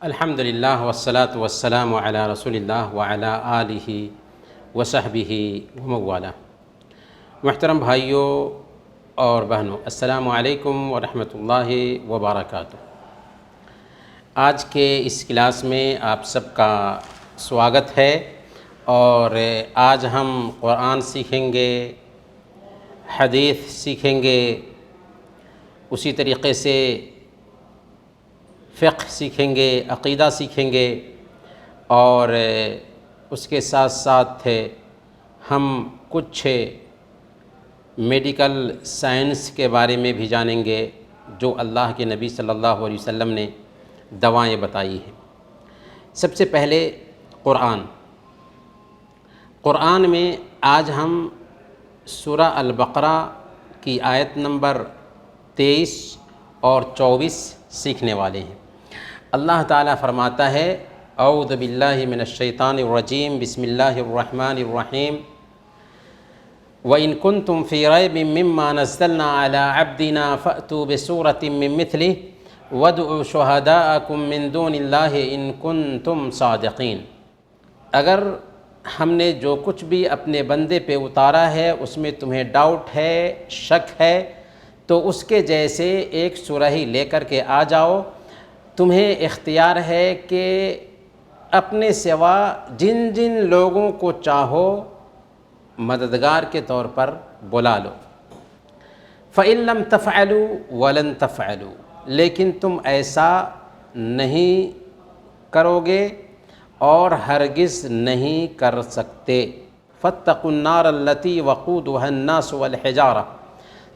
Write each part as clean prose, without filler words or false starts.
الحمدللہ والصلاة والسلام علی رسول اللہ وعلی آلہ وصحبہ وموالا۔ محترم بھائیوں اور بہنوں، السلام علیکم ورحمۃ اللہ وبرکاتہ۔ آج کے اس کلاس میں آپ سب کا سواگت ہے، اور آج ہم قرآن سیکھیں گے، حدیث سیکھیں گے، اسی طریقے سے فقہ سیکھیں گے، عقیدہ سیکھیں گے، اور اس کے ساتھ ساتھ ہم کچھ میڈیکل سائنس کے بارے میں بھی جانیں گے جو اللہ کے نبی صلی اللہ علیہ وسلم نے دوائیں بتائی ہیں۔ سب سے پہلے قرآن میں آج ہم سورہ البقرہ کی آیت نمبر 23 اور 24 سیکھنے والے ہیں۔ اللہ تعالیٰ فرماتا ہے، اعوذ باللہ من الشیطان الرجیم، بسم اللہ الرحمن الرحیم، وَإِن كُنتُمْ فِي رَيْبٍ مِّمَّا نَزَّلْنَا عَلَىٰ عَبْدِنَا فَأْتُوا بِسُورَةٍ مِّن مِّثْلِهِ وَادْعُوا شُهَدَاءَكُم مِّن دُونِ اللَّهِ إِن كُنتُمْ صَادِقِينَ۔ اگر ہم نے جو کچھ بھی اپنے بندے پہ اتارا ہے اس میں تمہیں ڈاؤٹ ہے، شک ہے، تو اس کے جیسے ایک سورہ ہی لے کر کے آ جاؤ۔ تمہیں اختیار ہے کہ اپنے سوا جن جن لوگوں کو چاہو مددگار کے طور پر بلا لو۔ فَإِن لَّمْ تَفْعَلُوا وَلَن تَفْعَلُوا، لیکن تم ایسا نہیں کرو گے اور ہرگز نہیں کر سکتے۔ فَاتَّقُوا النَّارَ الَّتِي وَقُودُهَا النَّاسُ وَالْحِجَارَةُ،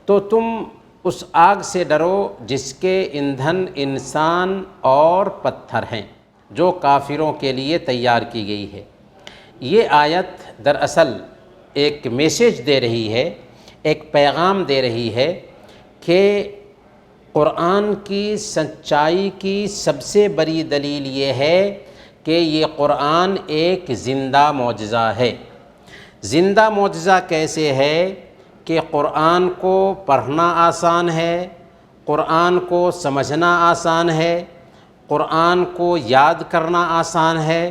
تو تم اس آگ سے ڈرو جس کے ایندھن انسان اور پتھر ہیں، جو کافروں کے لیے تیار کی گئی ہے۔ یہ آیت دراصل ایک میسیج دے رہی ہے، ایک پیغام دے رہی ہے کہ قرآن کی سچائی کی سب سے بڑی دلیل یہ ہے کہ یہ قرآن ایک زندہ معجزہ ہے۔ زندہ معجزہ کیسے ہے کہ قرآن کو پڑھنا آسان ہے، قرآن کو سمجھنا آسان ہے، قرآن کو یاد کرنا آسان ہے،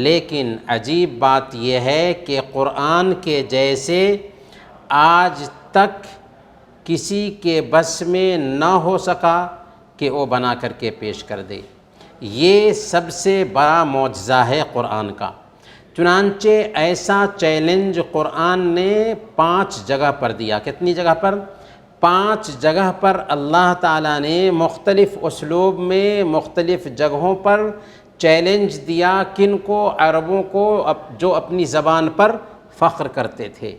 لیکن عجیب بات یہ ہے کہ قرآن کے جیسے آج تک کسی کے بس میں نہ ہو سکا کہ وہ بنا کر کے پیش کر دے۔ یہ سب سے بڑا معجزہ ہے قرآن کا۔ چنانچہ ایسا چیلنج قرآن نے 5 جگہ پر دیا۔ کتنی جگہ پر؟ 5 جگہ پر اللہ تعالیٰ نے مختلف اسلوب میں مختلف جگہوں پر چیلنج دیا۔ کن کو؟ عربوں کو، جو اپنی زبان پر فخر کرتے تھے۔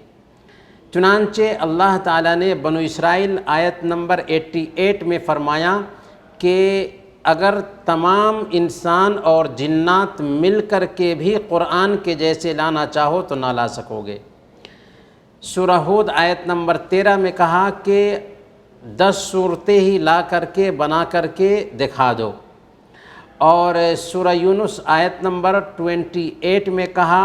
چنانچہ اللہ تعالیٰ نے بنو اسرائیل آیت نمبر 88 میں فرمایا کہ اگر تمام انسان اور جنات مل کر کے بھی قرآن کے جیسے لانا چاہو تو نہ لا سکو گے۔ سورہ ہود آیت نمبر 13 میں کہا کہ 10 صورتیں ہی لا کر کے بنا کر کے دکھا دو، اور سورہ یونس آیت نمبر 28 میں کہا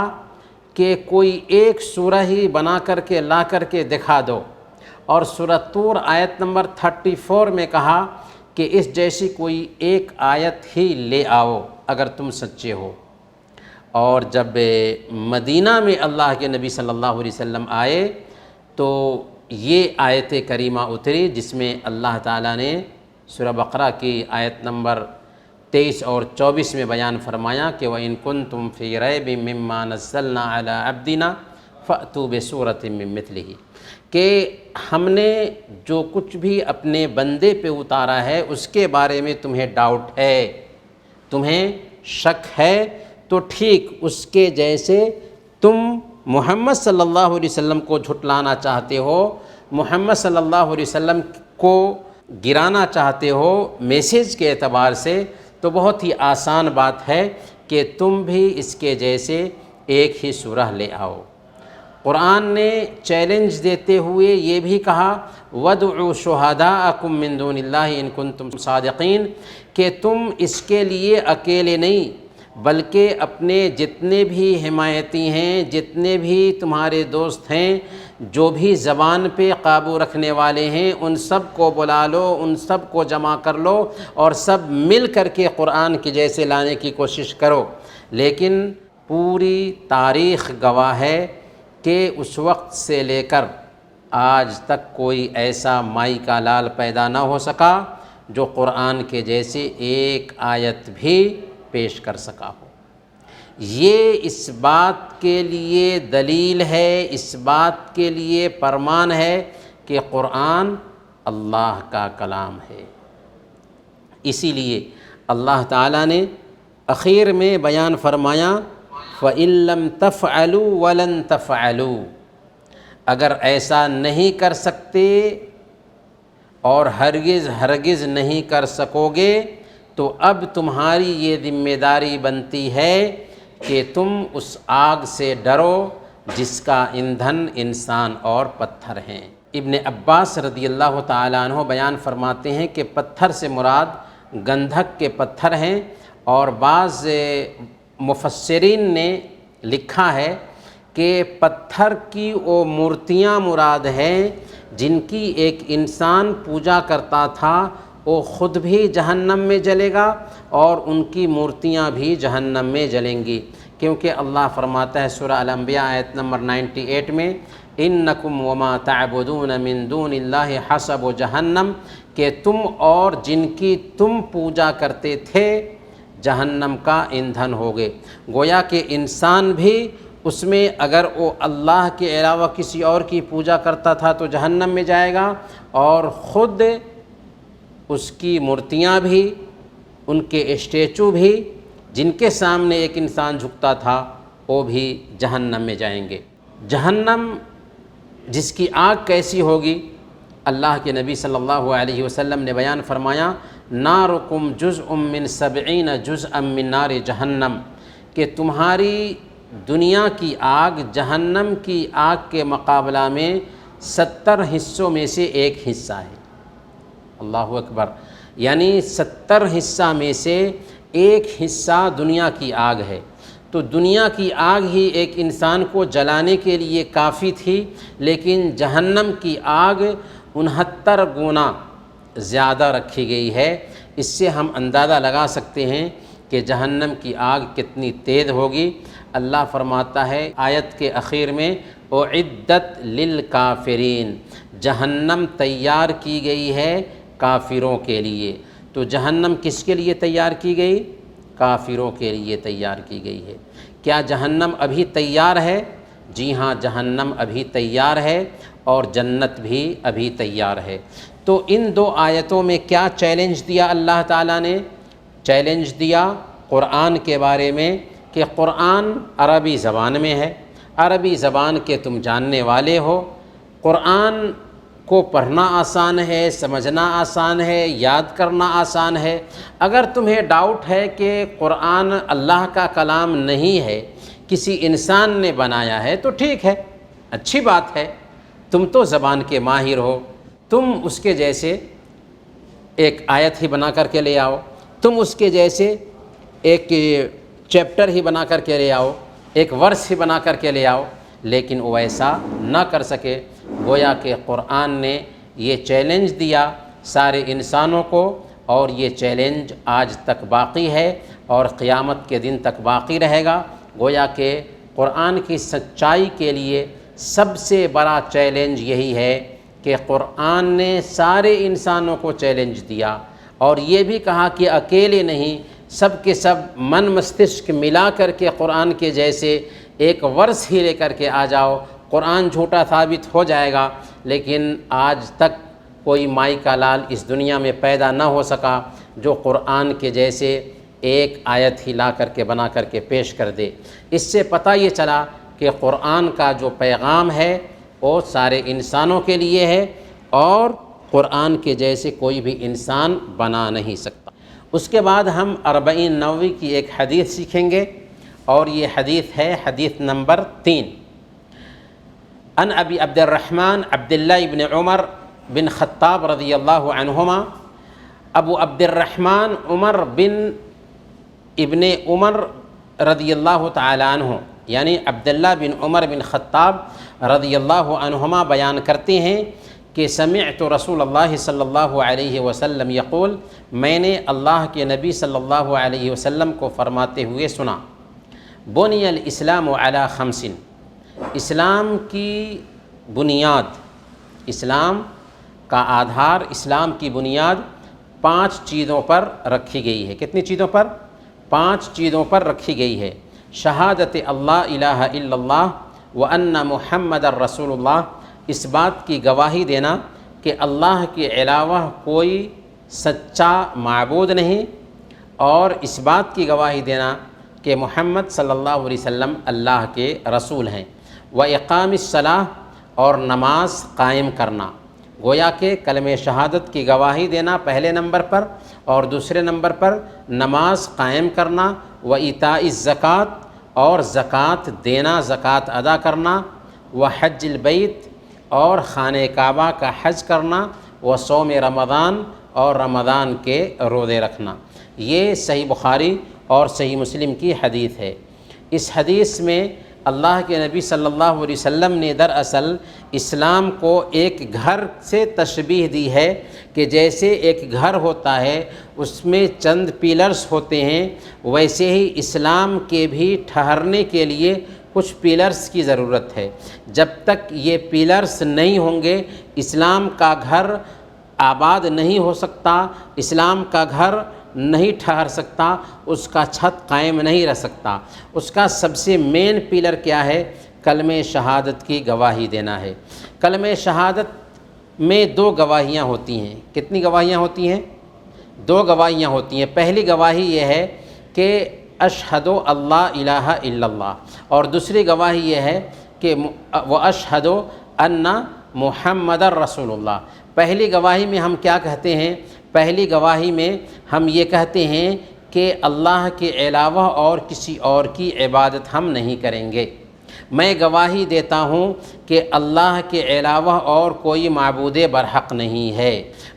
کہ کوئی ایک سورہ ہی بنا کر کے لا کر کے دکھا دو، اور سورہ طور آیت نمبر 34 میں کہا کہ اس جیسی کوئی ایک آیت ہی لے آؤ اگر تم سچے ہو۔ اور جب مدینہ میں اللہ کے نبی صلی اللہ علیہ وسلم آئے تو یہ آیت کریمہ اتری، جس میں اللہ تعالیٰ نے سورہ بقرہ کی آیت نمبر 23 اور 24 میں بیان فرمایا کہ وَإِن كُنتُمْ فِي رَيْبٍ مِّمَّا نَزَّلْنَا عَلَىٰ عَبْدِنَا فَأْتُوا بِسُورَةٍ مِّن مِّثْلِهِ، کہ ہم نے جو کچھ بھی اپنے بندے پہ اتارا ہے اس کے بارے میں تمہیں ڈاؤٹ ہے، تمہیں شک ہے، تو ٹھیک اس کے جیسے تم محمد صلی اللہ علیہ وسلم کو جھٹلانا چاہتے ہو، محمد صلی اللہ علیہ وسلم کو گرانا چاہتے ہو میسیج کے اعتبار سے، تو بہت ہی آسان بات ہے کہ تم بھی اس کے جیسے ایک ہی سورہ لے آؤ۔ قرآن نے چیلنج دیتے ہوئے یہ بھی کہا وَادْعُوا شُهَدَاءَكُم مِّن دُونِ اللَّهِ إِن كُنتُمْ صَادِقِينَ، کہ تم اس کے لیے اکیلے نہیں بلکہ اپنے جتنے بھی حمایتی ہیں، جتنے بھی تمہارے دوست ہیں، جو بھی زبان پہ قابو رکھنے والے ہیں، ان سب کو بلا لو، ان سب کو جمع کر لو اور سب مل کر کے قرآن کے جیسے لانے کی کوشش کرو۔ لیکن پوری تاریخ گواہ ہے کہ اس وقت سے لے کر آج تک کوئی ایسا مائی کا لال پیدا نہ ہو سکا جو قرآن کے جیسے ایک آیت بھی پیش کر سکا ہو۔ یہ اس بات کے لیے دلیل ہے، اس بات کے لیے فرمان ہے کہ قرآن اللہ کا کلام ہے۔ اسی لیے اللہ تعالیٰ نے اخیر میں بیان فرمایا فَإِن لَّمْ تَفْعَلُوا وَلَن تَفْعَلُوا، اگر ایسا نہیں کر سکتے اور ہرگز نہیں کر سکو گے تو اب تمہاری یہ ذمہ داری بنتی ہے کہ تم اس آگ سے ڈرو جس کا ایندھن انسان اور پتھر ہیں۔ ابن عباس رضی اللہ تعالیٰ عنہ بیان فرماتے ہیں کہ پتھر سے مراد گندھک کے پتھر ہیں، اور بعض مفسرین نے لکھا ہے کہ پتھر کی وہ مورتیاں مراد ہیں جن کی ایک انسان پوجا کرتا تھا، وہ خود بھی جہنم میں جلے گا اور ان کی مورتیاں بھی جہنم میں جلیں گی، کیونکہ اللہ فرماتا ہے سورہ الانبیاء آیت نمبر 98 میں اِنَّكُمْ وَمَا تَعْبُدُونَ مِن دُونِ اللَّهِ حَسَبُ جہنم، کہ تم اور جن کی تم پوجا کرتے تھے جہنم کا ایندھن ہوگے۔ گویا کہ انسان بھی اس میں اگر وہ اللہ کے علاوہ کسی اور کی پوجا کرتا تھا تو جہنم میں جائے گا، اور خود اس کی مورتیاں بھی، ان کے اسٹیچو بھی جن کے سامنے ایک انسان جھکتا تھا وہ بھی جہنم میں جائیں گے۔ جہنم جس کی آگ کیسی ہوگی، اللہ کے نبی صلی اللہ علیہ وسلم نے بیان فرمایا نارکم جزء من 70 جزءا من نار جہنم، کہ تمہاری دنیا کی آگ جہنم کی آگ کے مقابلہ میں 70 حصوں میں سے ایک حصہ ہے۔ اللہ اکبر، یعنی 70 حصہ میں سے ایک حصہ دنیا کی آگ ہے۔ تو دنیا کی آگ ہی ایک انسان کو جلانے کے لیے کافی تھی، لیکن جہنم کی آگ 69 گنا زیادہ رکھی گئی ہے۔ اس سے ہم اندازہ لگا سکتے ہیں کہ جہنم کی آگ کتنی تیز ہوگی۔ اللہ فرماتا ہے آیت کے اخیر میں اعدت للکافرین، جہنم تیار کی گئی ہے کافروں کے لیے۔ تو جہنم کس کے لیے تیار کی گئی؟ کافروں کے لیے تیار کی گئی ہے۔ کیا جہنم ابھی تیار ہے؟ جی ہاں، جہنم ابھی تیار ہے اور جنت بھی ابھی تیار ہے۔ تو ان دو آیتوں میں کیا چیلنج دیا اللہ تعالیٰ نے؟ چیلنج دیا قرآن کے بارے میں کہ قرآن عربی زبان میں ہے، عربی زبان کے تم جاننے والے ہو، قرآن کو پڑھنا آسان ہے، سمجھنا آسان ہے، یاد کرنا آسان ہے۔ اگر تمہیں ڈاؤٹ ہے کہ قرآن اللہ کا کلام نہیں ہے، کسی انسان نے بنایا ہے، تو ٹھیک ہے، اچھی بات ہے، تم تو زبان کے ماہر ہو، تم اس کے جیسے ایک آیت ہی بنا کر کے لے آؤ، تم اس کے جیسے ایک چیپٹر ہی بنا کر کے لے آؤ، ایک ورس ہی بنا کر کے لے آؤ، لیکن وہ ایسا نہ کر سکے۔ گویا کہ قرآن نے یہ چیلنج دیا سارے انسانوں کو، اور یہ چیلنج آج تک باقی ہے اور قیامت کے دن تک باقی رہے گا۔ گویا کہ قرآن کی سچائی کے لیے سب سے بڑا چیلنج یہی ہے کہ قرآن نے سارے انسانوں کو چیلنج دیا، اور یہ بھی کہا کہ اکیلے نہیں، سب کے سب من مستشق ملا کر کے قرآن کے جیسے ایک ورس ہی لے کر کے آ جاؤ، قرآن جھوٹا ثابت ہو جائے گا۔ لیکن آج تک کوئی مائی کا لال اس دنیا میں پیدا نہ ہو سکا جو قرآن کے جیسے ایک آیت ہی لا کر کے بنا کر کے پیش کر دے۔ اس سے پتہ یہ چلا کہ قرآن کا جو پیغام ہے وہ سارے انسانوں کے لیے ہے، اور قرآن کے جیسے کوئی بھی انسان بنا نہیں سکتا۔ اس کے بعد ہم 40 نووی کی ایک حدیث سیکھیں گے، اور یہ حدیث ہے حدیث نمبر 3۔ ان ابی عبد الرحمن عبداللہ ابن عمر بن خطاب رضی اللہ عنہما، ابو عبد الرحمن عمر بن ابن عمر رضی اللہ تعالیٰ عنہ یعنی عبداللہ بن عمر بن خطاب رضی اللہ عنہما بیان کرتے ہیں کہ سمعت رسول اللہ صلی اللہ علیہ وسلم یقول، میں نے اللہ کے نبی صلی اللہ علیہ وسلم کو فرماتے ہوئے سنا، بنی الاسلام علی خمس، اسلام کی بنیاد، اسلام کا آدھار، اسلام کی بنیاد 5 چیزوں پر رکھی گئی ہے۔ کتنی چیزوں پر؟ 5 چیزوں پر رکھی گئی ہے۔ شہادت اللہ الہ الا اللہ وان محمد الرسول اللہ، اس بات کی گواہی دینا کہ اللہ کے علاوہ کوئی سچا معبود نہیں، اور اس بات کی گواہی دینا کہ محمد صلی اللہ علیہ وسلم اللہ کے رسول ہیں۔ وإقام الصلاۃ، اور نماز قائم کرنا، گویا کہ کلمہ شہادت کی گواہی دینا پہلے نمبر پر، اور دوسرے نمبر پر نماز قائم کرنا، وإیتاء الزکوٰۃ، اور زکوٰۃ دینا، زکوٰۃ ادا کرنا، وحج البیت، اور خانہ کعبہ کا حج کرنا، وصوم رمضان، اور رمضان کے روزے رکھنا۔ یہ صحیح بخاری اور صحیح مسلم کی حدیث ہے۔ اس حدیث میں اللہ کے نبی صلی اللہ علیہ وسلم نے دراصل اسلام کو ایک گھر سے تشبیہ دی ہے کہ جیسے ایک گھر ہوتا ہے اس میں چند پیلرز ہوتے ہیں، ویسے ہی اسلام کے بھی ٹھہرنے کے لیے کچھ پیلرز کی ضرورت ہے۔ جب تک یہ پیلرز نہیں ہوں گے اسلام کا گھر آباد نہیں ہو سکتا، اسلام کا گھر نہیں ٹھہر سکتا، اس کا چھت قائم نہیں رہ سکتا۔ اس کا سب سے مین پیلر کیا ہے؟ کلمہ شہادت کی گواہی دینا ہے۔ کلمہ شہادت میں 2 گواہیاں ہوتی ہیں۔ کتنی گواہیاں ہوتی ہیں؟ 2 گواہیاں ہوتی ہیں۔ پہلی گواہی یہ ہے کہ اشہد اللہ الہ الا اللہ، اور دوسری گواہی یہ ہے کہ واشہد ان محمد الرسول اللہ۔ پہلی گواہی میں ہم کیا کہتے ہیں؟ پہلی گواہی میں ہم یہ کہتے ہیں کہ اللہ کے علاوہ اور کسی اور کی عبادت ہم نہیں کریں گے۔ میں گواہی دیتا ہوں کہ اللہ کے علاوہ اور کوئی معبود برحق نہیں ہے۔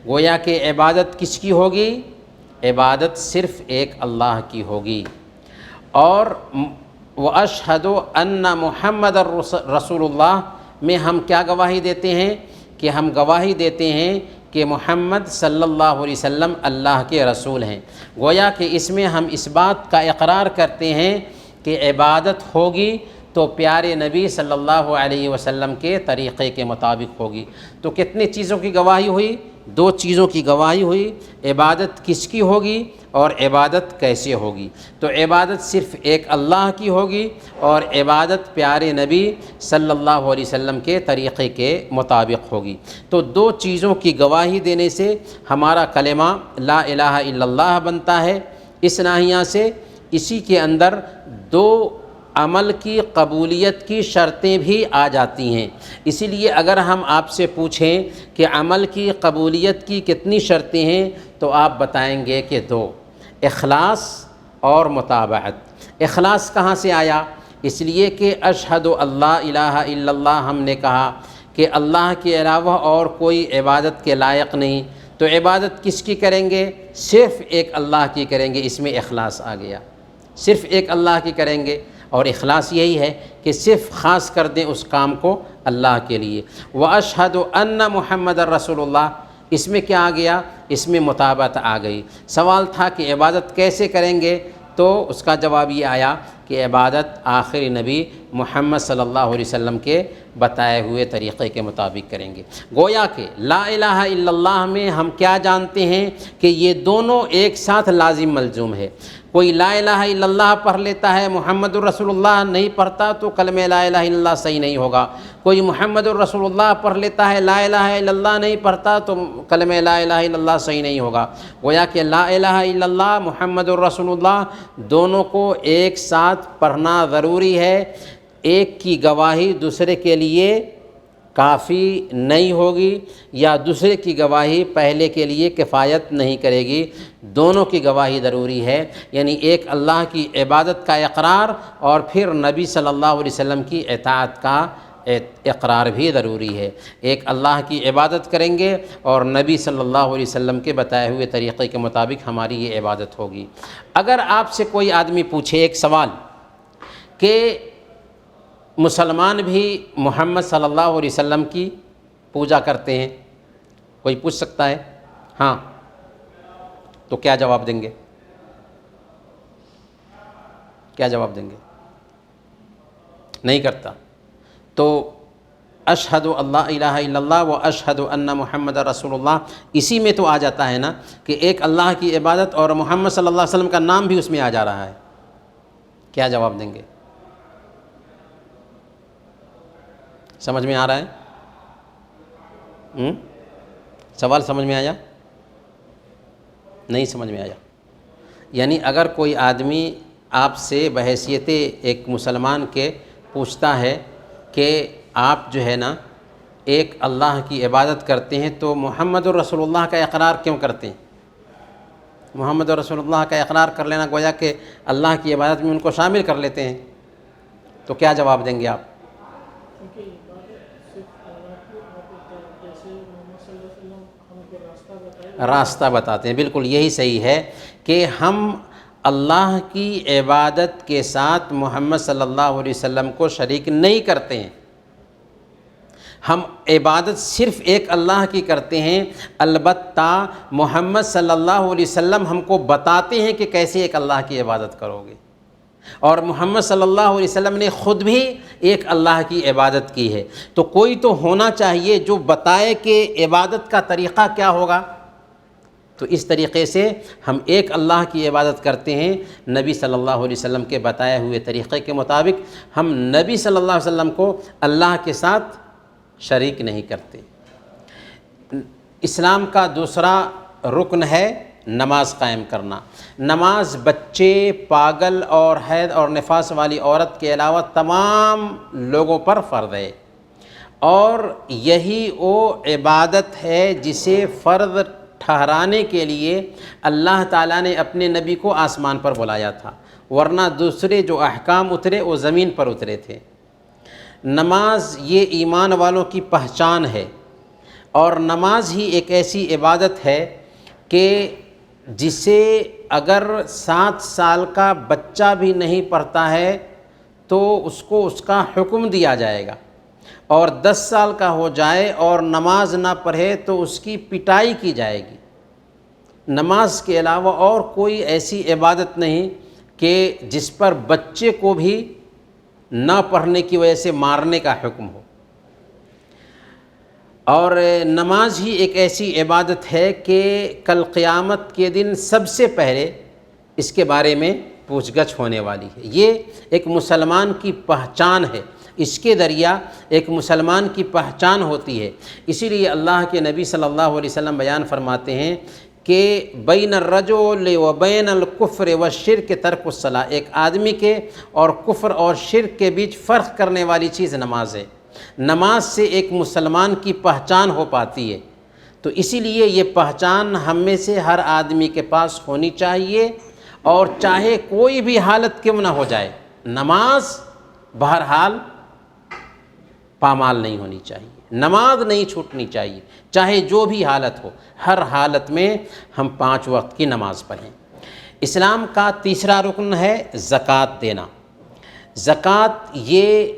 گویا کہ عبادت کس کی ہوگی؟ عبادت صرف ایک اللہ کی ہوگی۔ اور وَأَشْهَدُ أَنَّ مُحَمَّدَ رسول اللہ میں ہم کیا گواہی دیتے ہیں؟ کہ ہم گواہی دیتے ہیں کہ محمد صلی اللہ علیہ وسلم اللہ کے رسول ہیں۔ گویا کہ اس میں ہم اس بات کا اقرار کرتے ہیں کہ عبادت ہوگی تو پیارے نبی صلی اللہ علیہ وسلم کے طریقے کے مطابق ہوگی۔ تو کتنی چیزوں کی گواہی ہوئی؟ 2 چیزوں کی گواہی ہوئی۔ عبادت کس کی ہوگی اور عبادت کیسے ہوگی؟ تو عبادت صرف ایک اللہ کی ہوگی، اور عبادت پیارے نبی صلی اللہ علیہ وسلم کے طریقے کے مطابق ہوگی۔ تو 2 چیزوں کی گواہی دینے سے ہمارا کلمہ لا الہ الا اللہ بنتا ہے۔ اس ناحیہ سے اسی کے اندر 2 عمل کی قبولیت کی شرطیں بھی آ جاتی ہیں۔ اسی لیے اگر ہم آپ سے پوچھیں کہ عمل کی قبولیت کی کتنی شرطیں ہیں تو آپ بتائیں گے کہ 2، اخلاص اور متابعت۔ اخلاص کہاں سے آیا؟ اس لیے کہ اشہد اللہ الہ الا اللہ ہم نے کہا کہ اللہ کے علاوہ اور کوئی عبادت کے لائق نہیں، تو عبادت کس کی کریں گے؟ صرف ایک اللہ کی کریں گے۔ اس میں اخلاص آ گیا، صرف ایک اللہ کی کریں گے۔ اور اخلاص یہی ہے کہ صرف خاص کر دیں اس کام کو اللہ کے لیے۔ وَأَشْهَدُ أَنَّ مُحَمَّدَ الرَّسُولُ اللَّهِ، اس میں کیا آ گیا؟ اس میں مطابعت آ گئی۔ سوال تھا کہ عبادت کیسے کریں گے، تو اس کا جواب یہ آیا کہ عبادت آخری نبی محمد صلی اللہ علیہ وسلم کے بتائے ہوئے طریقے کے مطابق کریں گے۔ گویا کہ لا الہ الا اللہ میں ہم کیا جانتے ہیں کہ یہ دونوں ایک ساتھ لازم ملزوم ہے۔ کوئی لا الہ الا اللہ پڑھ لیتا ہے، محمد الرسول اللہ نہیں پڑھتا تو کلمہ لا الہ الا اللہ صحیح نہیں ہوگا۔ کوئی محمد الرسول اللہ پڑھ لیتا ہے، لا الہ الا اللہ نہیں پڑھتا تو کلمہ لا الہ الا اللہ صحیح نہیں ہوگا۔ گویا کہ لا الہ الا اللہ محمد الرسول اللہ دونوں کو ایک ساتھ پڑھنا ضروری ہے۔ ایک کی گواہی دوسرے کے لیے کافی نہیں ہوگی، یا دوسرے کی گواہی پہلے کے لیے کفایت نہیں کرے گی، دونوں کی گواہی ضروری ہے۔ یعنی ایک اللہ کی عبادت کا اقرار اور پھر نبی صلی اللہ علیہ وسلم کی اطاعت کا اقرار بھی ضروری ہے۔ ایک اللہ کی عبادت کریں گے اور نبی صلی اللہ علیہ وسلم کے بتائے ہوئے طریقے کے مطابق ہماری یہ عبادت ہوگی۔ اگر آپ سے کوئی آدمی پوچھے ایک سوال کہ مسلمان بھی محمد صلی اللہ علیہ وسلم کی پوجا کرتے ہیں؟ کوئی پوچھ سکتا ہے؟ ہاں، تو کیا جواب دیں گے؟ کیا جواب دیں گے؟ نہیں کرتا. تو اشہد اللہ الہ الا اللہ و اشہد ان محمد رسول اللہ، اسی میں تو آ جاتا ہے نا کہ ایک اللہ کی عبادت اور محمد صلی اللہ علیہ وسلم کا نام بھی اس میں آ جا رہا ہے. کیا جواب دیں گے؟ سمجھ میں آ رہا ہے؟ سوال سمجھ میں آیا؟ نہیں سمجھ میں آیا؟ یعنی اگر کوئی آدمی آپ سے بحیثیت ایک مسلمان کے پوچھتا ہے کہ آپ جو ہے نا ایک اللہ کی عبادت کرتے ہیں تو محمد الرسول اللہ کا اقرار کیوں کرتے ہیں؟ محمد الرسول اللہ کا اقرار کر لینا گویا کہ اللہ کی عبادت میں ان کو شامل کر لیتے ہیں. تو کیا جواب دیں گے آپ؟ راستہ بتاتے ہیں. بالکل یہی صحیح ہے کہ ہم اللہ کی عبادت کے ساتھ محمد صلی اللہ علیہ وسلم کو شریک نہیں کرتے ہیں. ہم عبادت صرف ایک اللہ کی کرتے ہیں، البتہ محمد صلی اللہ علیہ وسلم ہم کو بتاتے ہیں کہ کیسے ایک اللہ کی عبادت کرو گے، اور محمد صلی اللہ علیہ وسلم نے خود بھی ایک اللہ کی عبادت کی ہے. تو کوئی تو ہونا چاہیے جو بتائے کہ عبادت کا طریقہ کیا ہوگا. تو اس طریقے سے ہم ایک اللہ کی عبادت کرتے ہیں نبی صلی اللہ علیہ وسلم کے بتائے ہوئے طریقے کے مطابق. ہم نبی صلی اللہ علیہ وسلم کو اللہ کے ساتھ شریک نہیں کرتے. اسلام کا دوسرا رکن ہے نماز قائم کرنا. نماز بچے، پاگل اور حید اور نفاس والی عورت کے علاوہ تمام لوگوں پر فرض ہے، اور یہی وہ عبادت ہے جسے فرض ٹھہرانے کے لیے اللہ تعالیٰ نے اپنے نبی کو آسمان پر بلایا تھا، ورنہ دوسرے جو احکام اترے وہ زمین پر اترے تھے. نماز یہ ایمان والوں کی پہچان ہے، اور نماز ہی ایک ایسی عبادت ہے کہ جسے اگر 7 سال کا بچہ بھی نہیں پڑھتا ہے تو اس کو اس کا حکم دیا جائے گا، اور 10 سال کا ہو جائے اور نماز نہ پڑھے تو اس کی پٹائی کی جائے گی. نماز کے علاوہ اور کوئی ایسی عبادت نہیں کہ جس پر بچے کو بھی نہ پڑھنے کی وجہ سے مارنے کا حکم ہو. اور نماز ہی ایک ایسی عبادت ہے کہ کل قیامت کے دن سب سے پہلے اس کے بارے میں پوچھ گچھ ہونے والی ہے. یہ ایک مسلمان کی پہچان ہے، اس کے ذریعہ ایک مسلمان کی پہچان ہوتی ہے. اسی لیے اللہ کے نبی صلی اللہ علیہ وسلم بیان فرماتے ہیں کہ بین الرجل و بین الکفر والشرک ترک الصلاۃ، ایک آدمی کے اور کفر اور شرک کے بیچ فرق کرنے والی چیز نماز ہے. نماز سے ایک مسلمان کی پہچان ہو پاتی ہے. تو اسی لیے یہ پہچان ہم میں سے ہر آدمی کے پاس ہونی چاہیے، اور چاہے کوئی بھی حالت کیوں نہ ہو جائے نماز بہرحال پامال نہیں ہونی چاہیے، نماز نہیں چھوٹنی چاہیے، چاہے جو بھی حالت ہو، ہر حالت میں ہم 5 وقت کی نماز پڑھیں. اسلام کا تیسرا رکن ہے زکوٰۃ دینا. زکوٰۃ یہ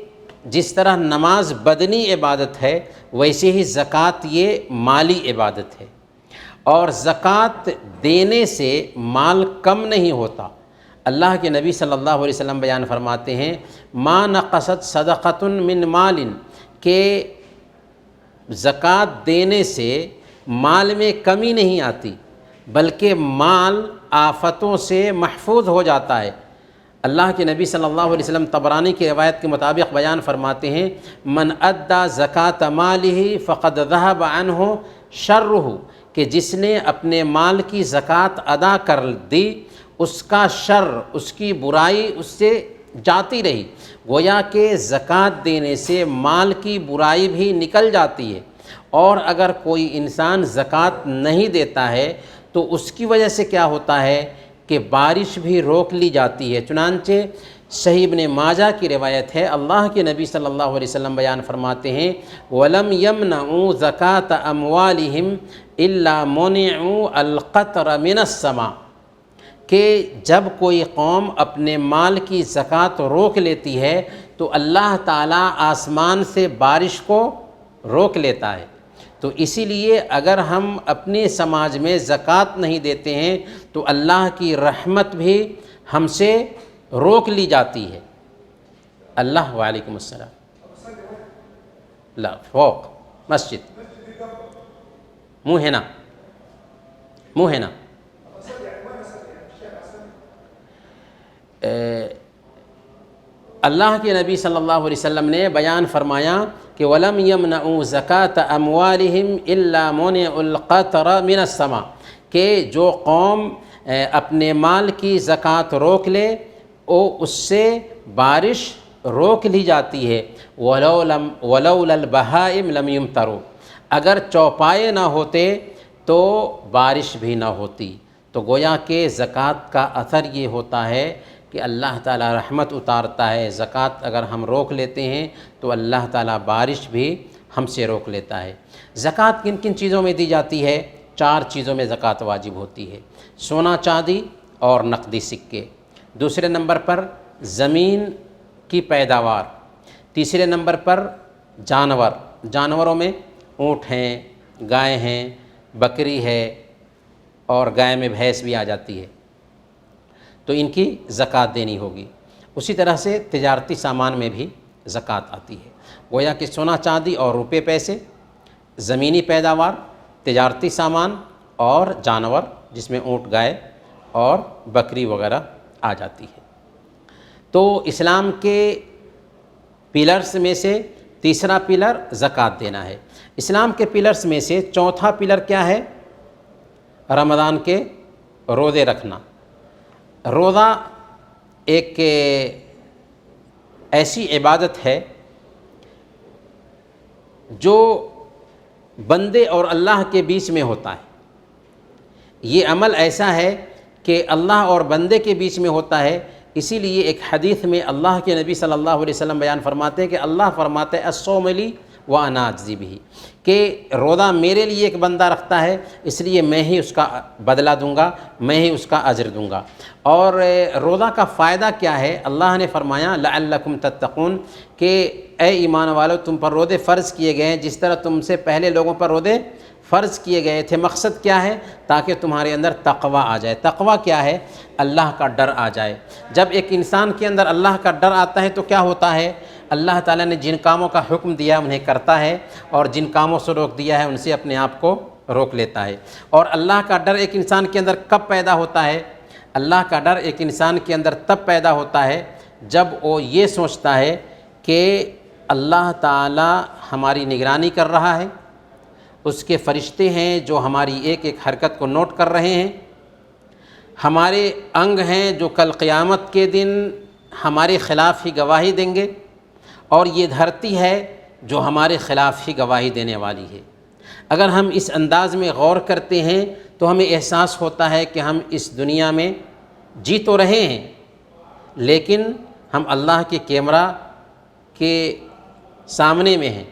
جس طرح نماز بدنی عبادت ہے ویسے ہی زکوٰۃ یہ مالی عبادت ہے، اور زکوٰۃ دینے سے مال کم نہیں ہوتا. اللہ کے نبی صلی اللہ علیہ وسلم بیان فرماتے ہیں ما نقصت صدقۃ من مال، کہ زکوٰۃ دینے سے مال میں کمی نہیں آتی بلکہ مال آفتوں سے محفوظ ہو جاتا ہے. اللہ کے نبی صلی اللہ علیہ وسلم طبرانی کی روایت کے مطابق بیان فرماتے ہیں من ادى زکوٰۃ مالہ فقد ذهب عنہ شرہ، کہ جس نے اپنے مال کی زکوٰۃ ادا کر دی اس کا شر، اس کی برائی اس سے جاتی رہی. گویا کہ زکوٰۃ دینے سے مال کی برائی بھی نکل جاتی ہے. اور اگر کوئی انسان زکوٰۃ نہیں دیتا ہے تو اس کی وجہ سے کیا ہوتا ہے کہ بارش بھی روک لی جاتی ہے. چنانچہ صحیح ابن ماجہ کی روایت ہے، اللہ کے نبی صلی اللہ علیہ وسلم بیان فرماتے ہیں وَلَمْ يَمْنَعُوا زَكَاةَ أَمْوَالِهِمْ إِلَّا مُنِعُوا الْقَطْرَ مِنَ السَّمَاءِ، کہ جب کوئی قوم اپنے مال کی زکوٰۃ روک لیتی ہے تو اللہ تعالیٰ آسمان سے بارش کو روک لیتا ہے۔ تو اسی لیے اگر ہم اپنے سماج میں زکوٰۃ نہیں دیتے ہیں تو اللہ کی رحمت بھی ہم سے روک لی جاتی ہے۔ اللہ وعلیکم السلام، لا فوق مسجد منہ ہے نا اللہ کے نبی صلی اللہ علیہ وسلم نے بیان فرمایا کہ وَلَمْ يَمْنَعُوا زَكَاةَ أَمْوَالِهِمْ إِلَّا مُنِعُ الْقَطْرَ مِنَ السَّمَاءِ، کہ جو قوم اپنے مال کی زکوٰۃ روک لے اس سے بارش روک لی جاتی ہے۔ وَلَوْلَا الْبَهَائِمْ لَمْ يُمْطَرُوا، اگر چوپائے نہ ہوتے تو بارش بھی نہ ہوتی۔ تو گویا کہ زکوٰۃ کا اثر یہ ہوتا ہے کہ اللہ تعالیٰ رحمت اتارتا ہے۔ زکوٰۃ اگر ہم روک لیتے ہیں تو اللہ تعالیٰ بارش بھی ہم سے روک لیتا ہے۔ زکوٰۃ کن کن چیزوں میں دی جاتی ہے؟ 4 چیزوں میں زکوٰۃ واجب ہوتی ہے، سونا چاندی اور نقدی سکے۔ دوسرے نمبر پر زمین کی پیداوار۔ تیسرے نمبر پر جانوروں میں اونٹ ہیں، گائے ہیں، بکری ہے، اور گائے میں بھینس بھی آ جاتی ہے، تو ان کی زکوٰۃ دینی ہوگی۔ اسی طرح سے تجارتی سامان میں بھی زکوٰۃ آتی ہے۔ گویا کہ سونا چاندی اور روپے پیسے، زمینی پیداوار، تجارتی سامان اور جانور جس میں اونٹ، گائے اور بکری وغیرہ آ جاتی ہے۔ تو اسلام کے پلرز میں سے تیسرا پلر زکوٰۃ دینا ہے۔ اسلام کے پلرز میں سے چوتھا پلر کیا ہے؟ رمضان کے روزے رکھنا۔ روزہ ایک ایسی عبادت ہے جو بندے اور اللہ کے بیچ میں ہوتا ہے۔ یہ عمل ایسا ہے کہ اللہ اور بندے کے بیچ میں ہوتا ہے۔ اسی لیے ایک حدیث میں اللہ کے نبی صلی اللہ علیہ وسلم بیان فرماتے ہیں کہ اللہ فرماتے ہیں الصوم لی وانا اجزی بہ، کہ روزہ میرے لیے ایک بندہ رکھتا ہے، اس لیے میں ہی اس کا بدلہ دوں گا، میں ہی اس کا اجر دوں گا۔ اور روزہ کا فائدہ کیا ہے؟ اللہ نے فرمایا لعلکم تتقون، کہ اے ایمان والو تم پر روزے فرض کیے گئے ہیں جس طرح تم سے پہلے لوگوں پر روزے فرض کیے گئے تھے۔ مقصد کیا ہے؟ تاکہ تمہارے اندر تقوی آ جائے۔ تقوی کیا ہے؟ اللہ کا ڈر آ جائے۔ جب ایک انسان کے اندر اللہ کا ڈر آتا ہے تو کیا ہوتا ہے؟ اللہ تعالیٰ نے جن کاموں کا حکم دیا انہیں کرتا ہے، اور جن کاموں سے روک دیا ہے ان سے اپنے آپ کو روک لیتا ہے۔ اور اللہ کا ڈر ایک انسان کے اندر کب پیدا ہوتا ہے؟ اللہ کا ڈر ایک انسان کے اندر تب پیدا ہوتا ہے جب وہ یہ سوچتا ہے کہ اللہ تعالیٰ ہماری نگرانی کر رہا ہے، اس کے فرشتے ہیں جو ہماری ایک ایک حرکت کو نوٹ کر رہے ہیں، ہمارے انگ ہیں جو کل قیامت کے دن ہمارے خلاف ہی گواہی دیں گے، اور یہ دھرتی ہے جو ہمارے خلاف ہی گواہی دینے والی ہے۔ اگر ہم اس انداز میں غور کرتے ہیں تو ہمیں احساس ہوتا ہے کہ ہم اس دنیا میں جی تو رہے ہیں، لیکن ہم اللہ کے کیمرہ کے سامنے میں ہیں،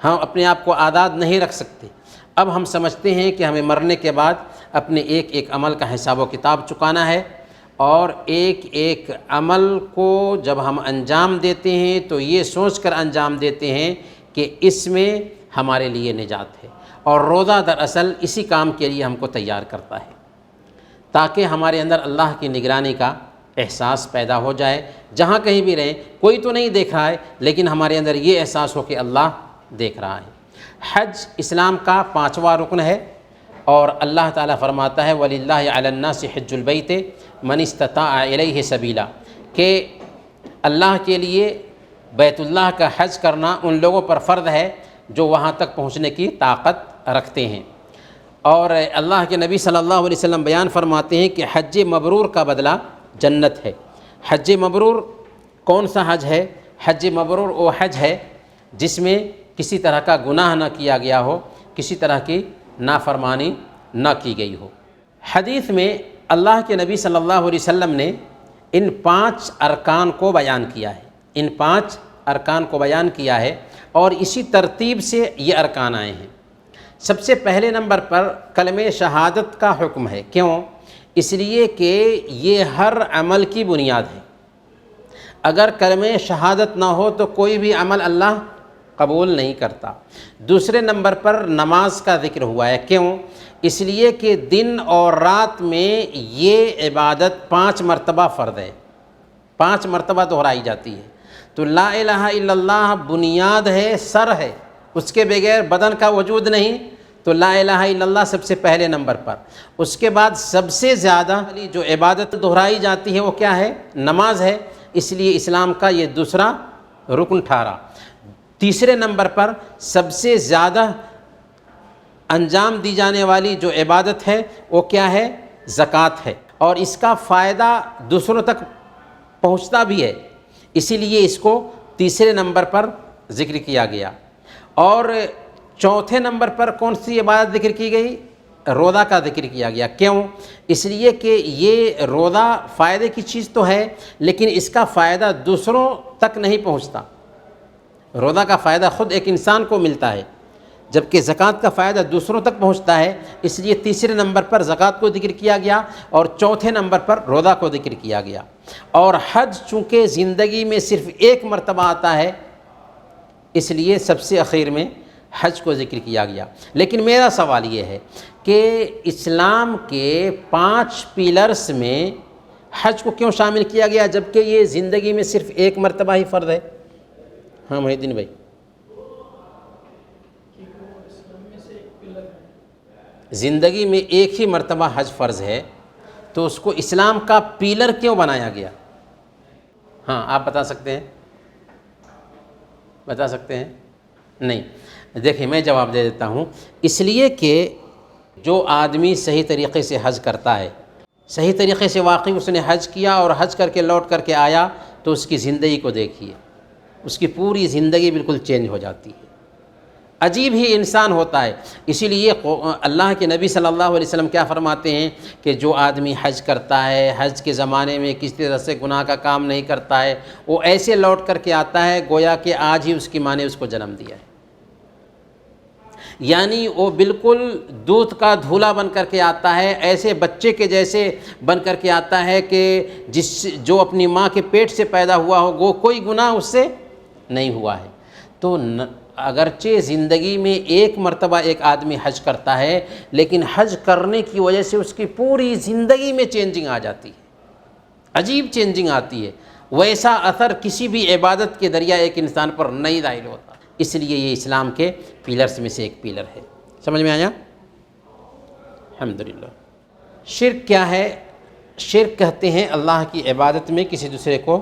ہم اپنے آپ کو آزاد نہیں رکھ سکتے۔ اب ہم سمجھتے ہیں کہ ہمیں مرنے کے بعد اپنے ایک ایک عمل کا حساب و کتاب چکانا ہے، اور ایک ایک عمل کو جب ہم انجام دیتے ہیں تو یہ سوچ کر انجام دیتے ہیں کہ اس میں ہمارے لیے نجات ہے۔ اور روزہ دراصل اسی کام کے لیے ہم کو تیار کرتا ہے، تاکہ ہمارے اندر اللہ کی نگرانی کا احساس پیدا ہو جائے۔ جہاں کہیں بھی رہیں، کوئی تو نہیں دیکھ رہا ہے، لیکن ہمارے اندر یہ احساس ہو کہ اللہ دیکھ رہا ہے۔ حج اسلام کا 5واں رکن ہے، اور اللہ تعالیٰ فرماتا ہے وَلِلَّهِ عَلَى النَّاسِ حِجُّ الْبَيْتِ مَنِ اسْتَطَاعَ إِلَيْهِ سَبِيلًا، کہ اللہ کے لیے بیت اللہ کا حج کرنا ان لوگوں پر فرض ہے جو وہاں تک پہنچنے کی طاقت رکھتے ہیں۔ اور اللہ کے نبی صلی اللہ علیہ وسلم بیان فرماتے ہیں کہ حج مبرور کا بدلہ جنت ہے۔ حج مبرور کون سا حج ہے؟ حج مبرور وہ حج ہے جس میں کسی طرح کا گناہ نہ کیا گیا ہو، کسی طرح کی نافرمانی نہ کی گئی ہو۔ حدیث میں اللہ کے نبی صلی اللہ علیہ وسلم نے ان 5 ارکان کو بیان کیا ہے، ان 5 ارکان کو بیان کیا ہے، اور اسی ترتیب سے یہ ارکان آئے ہیں۔ سب سے پہلے نمبر پر کلمہ شہادت کا حکم ہے۔ کیوں؟ اس لیے کہ یہ ہر عمل کی بنیاد ہے۔ اگر کلمہ شہادت نہ ہو تو کوئی بھی عمل اللہ قبول نہیں کرتا۔ دوسرے نمبر پر نماز کا ذکر ہوا ہے، کیوں؟ اس لیے کہ دن اور رات میں یہ عبادت 5 مرتبہ فرض ہے، 5 مرتبہ دہرائی جاتی ہے۔ تو لا الہ الا اللہ بنیاد ہے، سر ہے، اس کے بغیر بدن کا وجود نہیں، تو لا الہ الا اللہ سب سے پہلے نمبر پر۔ اس کے بعد سب سے زیادہ جو عبادت دہرائی جاتی ہے وہ کیا ہے؟ نماز ہے، اس لیے اسلام کا یہ دوسرا رکن ٹھہرا۔ تیسرے نمبر پر سب سے زیادہ انجام دی جانے والی جو عبادت ہے وہ کیا ہے؟ زکوٰۃ ہے، اور اس کا فائدہ دوسروں تک پہنچتا بھی ہے، اسی لیے اس کو تیسرے نمبر پر ذکر کیا گیا۔ اور چوتھے نمبر پر کون سی عبادت ذکر کی گئی؟ روزہ کا ذکر کیا گیا، کیوں؟ اس لیے کہ یہ روزہ فائدے کی چیز تو ہے، لیکن اس کا فائدہ دوسروں تک نہیں پہنچتا۔ روزہ کا فائدہ خود ایک انسان کو ملتا ہے، جبکہ زکوٰۃ کا فائدہ دوسروں تک پہنچتا ہے، اس لیے تیسرے نمبر پر زکوٰۃ کو ذکر کیا گیا اور چوتھے نمبر پر روزہ کو ذکر کیا گیا۔ اور حج چونکہ زندگی میں صرف ایک مرتبہ آتا ہے، اس لیے سب سے اخیر میں حج کو ذکر کیا گیا۔ لیکن میرا سوال یہ ہے کہ اسلام کے 5 پیلرز میں حج کو کیوں شامل کیا گیا جبکہ یہ زندگی میں صرف ایک مرتبہ ہی فرض ہے؟ ہاں محی الدین بھائی، زندگی میں ایک ہی مرتبہ حج فرض ہے تو اس کو اسلام کا پیلر کیوں بنایا گیا؟ ہاں آپ بتا سکتے ہیں؟ بتا سکتے ہیں؟ نہیں، دیکھیں میں جواب دے دیتا ہوں۔ اس لیے کہ جو آدمی صحیح طریقے سے حج کرتا ہے، صحیح طریقے سے واقعی اس نے حج کیا اور حج کر کے لوٹ کر کے آیا، تو اس کی زندگی کو دیکھیے، اس کی پوری زندگی بالکل چینج ہو جاتی ہے، عجیب ہی انسان ہوتا ہے۔ اسی لیے اللہ کے نبی صلی اللہ علیہ وسلم کیا فرماتے ہیں کہ جو آدمی حج کرتا ہے، حج کے زمانے میں کسی طرح سے گناہ کا کام نہیں کرتا ہے، وہ ایسے لوٹ کر کے آتا ہے گویا کہ آج ہی اس کی ماں نے اس کو جنم دیا ہے، یعنی وہ بالکل دودھ کا دھولا بن کر کے آتا ہے، ایسے بچے کے جیسے بن کر کے آتا ہے کہ جو اپنی ماں کے پیٹ سے پیدا ہوا ہو، وہ کوئی گناہ اس سے نہیں ہوا ہے۔ تو اگرچہ زندگی میں ایک مرتبہ ایک آدمی حج کرتا ہے، لیکن حج کرنے کی وجہ سے اس کی پوری زندگی میں چینجنگ آ جاتی ہے، عجیب چینجنگ آتی ہے، ویسا اثر کسی بھی عبادت کے ذریعہ ایک انسان پر نہیں ظاہر ہوتا۔ اس لیے یہ اسلام کے پیلرز میں سے ایک پیلر ہے۔ سمجھ میں آیا؟ الحمدللہ۔ شرک کیا ہے؟ شرک کہتے ہیں اللہ کی عبادت میں کسی دوسرے کو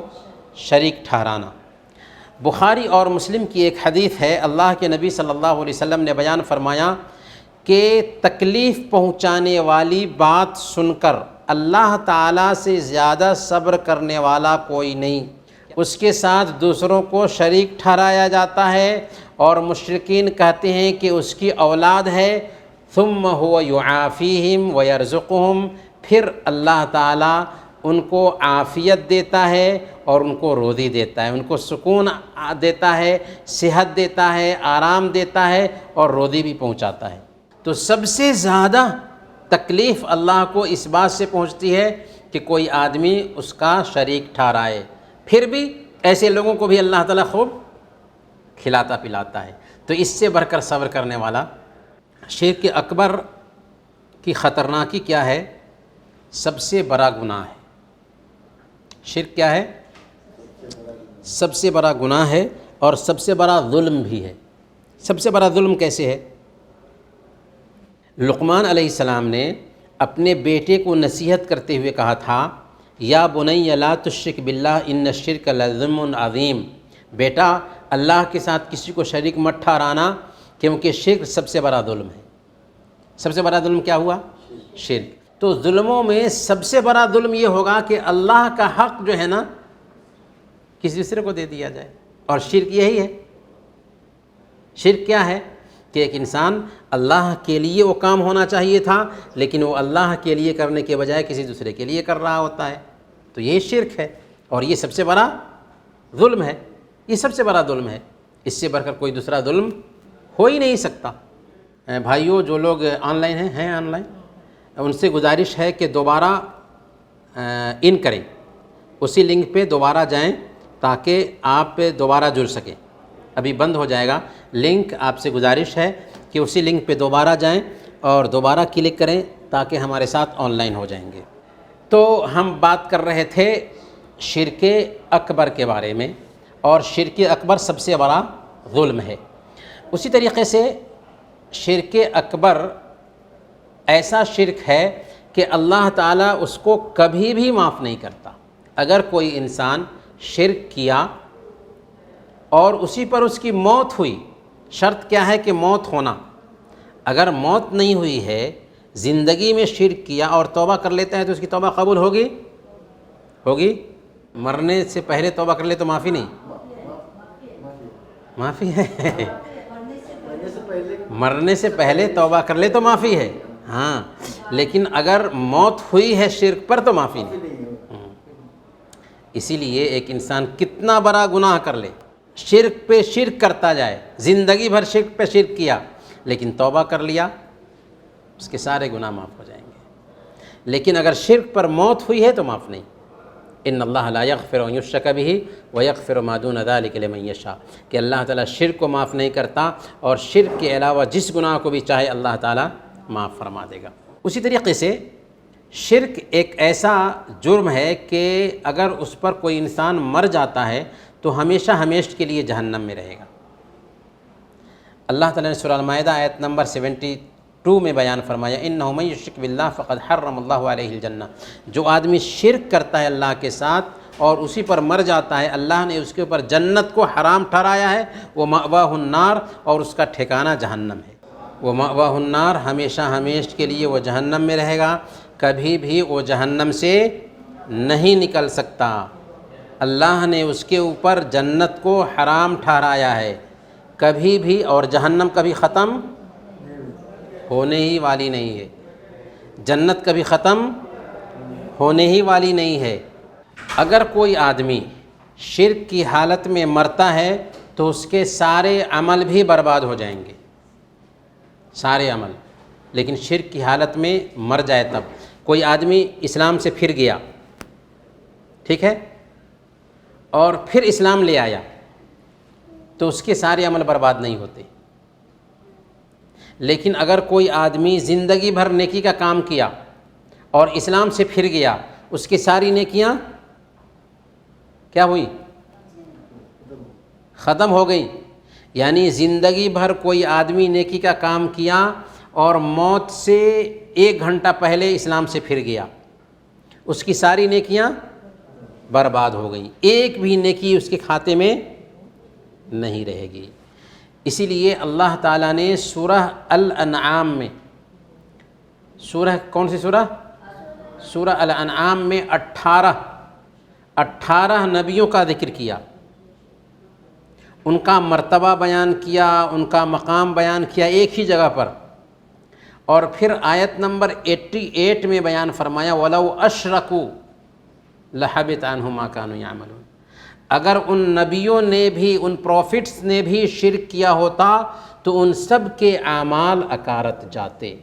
شریک ٹھہرانا۔ بخاری اور مسلم کی ایک حدیث ہے، اللہ کے نبی صلی اللہ علیہ وسلم نے بیان فرمایا کہ تکلیف پہنچانے والی بات سن کر اللہ تعالیٰ سے زیادہ صبر کرنے والا کوئی نہیں، اس کے ساتھ دوسروں کو شریک ٹھہرایا جاتا ہے، اور مشرکین کہتے ہیں کہ اس کی اولاد ہے، ثم هو يعافيهم ويرزقهم، پھر اللہ تعالیٰ ان کو عافیت دیتا ہے اور ان کو روزی دیتا ہے، ان کو سکون دیتا ہے، صحت دیتا ہے، آرام دیتا ہے اور روزی بھی پہنچاتا ہے۔ تو سب سے زیادہ تکلیف اللہ کو اس بات سے پہنچتی ہے کہ کوئی آدمی اس کا شریک ٹھہرائے، پھر بھی ایسے لوگوں کو بھی اللہ تعالیٰ خوب کھلاتا پلاتا ہے۔ تو اس سے بڑھ کر صبر کرنے والا۔ شرک اکبر کی خطرناکی کیا ہے؟ سب سے بڑا گناہ ہے۔ شرک کیا ہے؟ سب سے بڑا گناہ ہے اور سب سے بڑا ظلم بھی ہے۔ سب سے بڑا ظلم کیسے ہے؟ لقمان علیہ السلام نے اپنے بیٹے کو نصیحت کرتے ہوئے کہا تھا، یا بنی لا تشرک باللہ ان الشرک لظلم عظیم، بیٹا اللہ کے ساتھ کسی کو شریک مت ٹھہرانا، کیونکہ شرک سب سے بڑا ظلم ہے۔ سب سے بڑا ظلم کیا ہوا؟ شرک۔ تو ظلموں میں سب سے بڑا ظلم یہ ہوگا کہ اللہ کا حق جو ہے نا کسی دوسرے کو دے دیا جائے، اور شرک یہی ہے۔ شرک کیا ہے؟ کہ ایک انسان اللہ کے لیے وہ کام ہونا چاہیے تھا، لیکن وہ اللہ کے لیے کرنے کے بجائے کسی دوسرے کے لیے کر رہا ہوتا ہے، تو یہ شرک ہے، اور یہ سب سے بڑا ظلم ہے۔ یہ سب سے بڑا ظلم ہے، اس سے بڑھ کر کوئی دوسرا ظلم ہو ہی نہیں سکتا۔ بھائیوں جو لوگ آن لائن ہیں آن لائن، ان سے گزارش ہے کہ دوبارہ ان کریں، اسی لنک پہ دوبارہ جائیں تاکہ آپ دوبارہ جڑ سکیں۔ ابھی بند ہو جائے گا لنک، آپ سے گزارش ہے کہ اسی لنک پہ دوبارہ جائیں اور دوبارہ کلک کریں تاکہ ہمارے ساتھ آن لائن ہو جائیں گے۔ تو ہم بات کر رہے تھے شرک اکبر کے بارے میں، اور شرک اکبر سب سے بڑا ظلم ہے۔ اسی طریقے سے شرک اکبر ایسا شرک ہے کہ اللہ تعالیٰ اس کو کبھی بھی معاف نہیں کرتا۔ اگر کوئی انسان شرک کیا اور اسی پر اس کی موت ہوئی، شرط کیا ہے کہ موت ہونا، اگر موت نہیں ہوئی ہے، زندگی میں شرک کیا اور توبہ کر لیتا ہے تو اس کی توبہ قبول ہوگی؟ مرنے سے پہلے توبہ کر لے تو معافی نہیں؟ معافی ہے۔ مرنے سے پہلے توبہ کر لے تو معافی ہے، ہاں، لیکن اگر موت ہوئی ہے شرک پر تو معافی نہیں۔ اسی لیے ایک انسان کتنا بڑا گناہ کر لے، شرک پہ شرک کرتا جائے، زندگی بھر شرک پہ شرک کیا، لیکن توبہ کر لیا، اس کے سارے گناہ معاف ہو جائیں گے۔ لیکن اگر شرک پر موت ہوئی ہے تو معاف نہیں۔ ان اللہ لا یغفر ان یشرک بہ ویغفر ما دون ذلک لمن یشاء، کہ اللہ تعالیٰ شرک کو معاف نہیں کرتا، اور شرک کے علاوہ جس گناہ کو بھی چاہے اللہ تعالیٰ معاف فرما دے گا۔ اسی طریقے سے شرک ایک ایسا جرم ہے کہ اگر اس پر کوئی انسان مر جاتا ہے تو ہمیشہ ہمیشہ کے لیے جہنم میں رہے گا۔ اللہ تعالیٰ نے سورہ المائدہ آیت نمبر 72 میں بیان فرمایا، انہ من یشرک باللہ فقد حرم اللہ علیہ الجنہ، جو آدمی شرک کرتا ہے اللہ کے ساتھ اور اسی پر مر جاتا ہے، اللہ نے اس کے اوپر جنت کو حرام ٹھہرایا ہے، وہ مأواہ النار، اور اس کا ٹھکانہ جہنم ہے۔ وہ مأواہ النار، ہمیشہ ہمیشہ کے لیے وہ جہنم میں رہے گا، کبھی بھی وہ جہنم سے نہیں نکل سکتا۔ اللہ نے اس کے اوپر جنت کو حرام ٹھہرایا ہے، کبھی بھی، اور جہنم کبھی ختم ہونے ہی والی نہیں ہے، جنت کبھی ختم ہونے ہی والی نہیں ہے۔ اگر کوئی آدمی شرک کی حالت میں مرتا ہے تو اس کے سارے عمل بھی برباد ہو جائیں گے، سارے عمل، لیکن شرک کی حالت میں مر جائے تب۔ کوئی آدمی اسلام سے پھر گیا، ٹھیک ہے، اور پھر اسلام لے آیا تو اس کے سارے عمل برباد نہیں ہوتے۔ لیکن اگر کوئی آدمی زندگی بھر نیکی کا کام کیا اور اسلام سے پھر گیا، اس کی ساری نیکیاں کیا ہوئی؟ ختم ہو گئی۔ یعنی زندگی بھر کوئی آدمی نیکی کا کام کیا اور موت سے 1 گھنٹہ پہلے اسلام سے پھر گیا، اس کی ساری نیکیاں برباد ہو گئیں، ایک بھی نیکی اس کے کھاتے میں نہیں رہے گی۔ اسی لیے اللہ تعالیٰ نے سورہ الانعام میں، سورہ کون سی سورہ؟ سورہ الانعام میں 18 نبیوں کا ذکر کیا، ان کا مرتبہ بیان کیا، ان کا مقام بیان کیا ایک ہی جگہ پر، اور پھر آیت نمبر 88 میں بیان فرمایا وَلَوْ أَشْرَكُوا لَحَبِطَ عَنْهُمْ مَا كَانُوا يَعْمَلُونَ، اگر ان نبیوں نے بھی، ان پروفٹس نے بھی شرک کیا ہوتا تو ان سب کے اعمال اکارت جاتے۔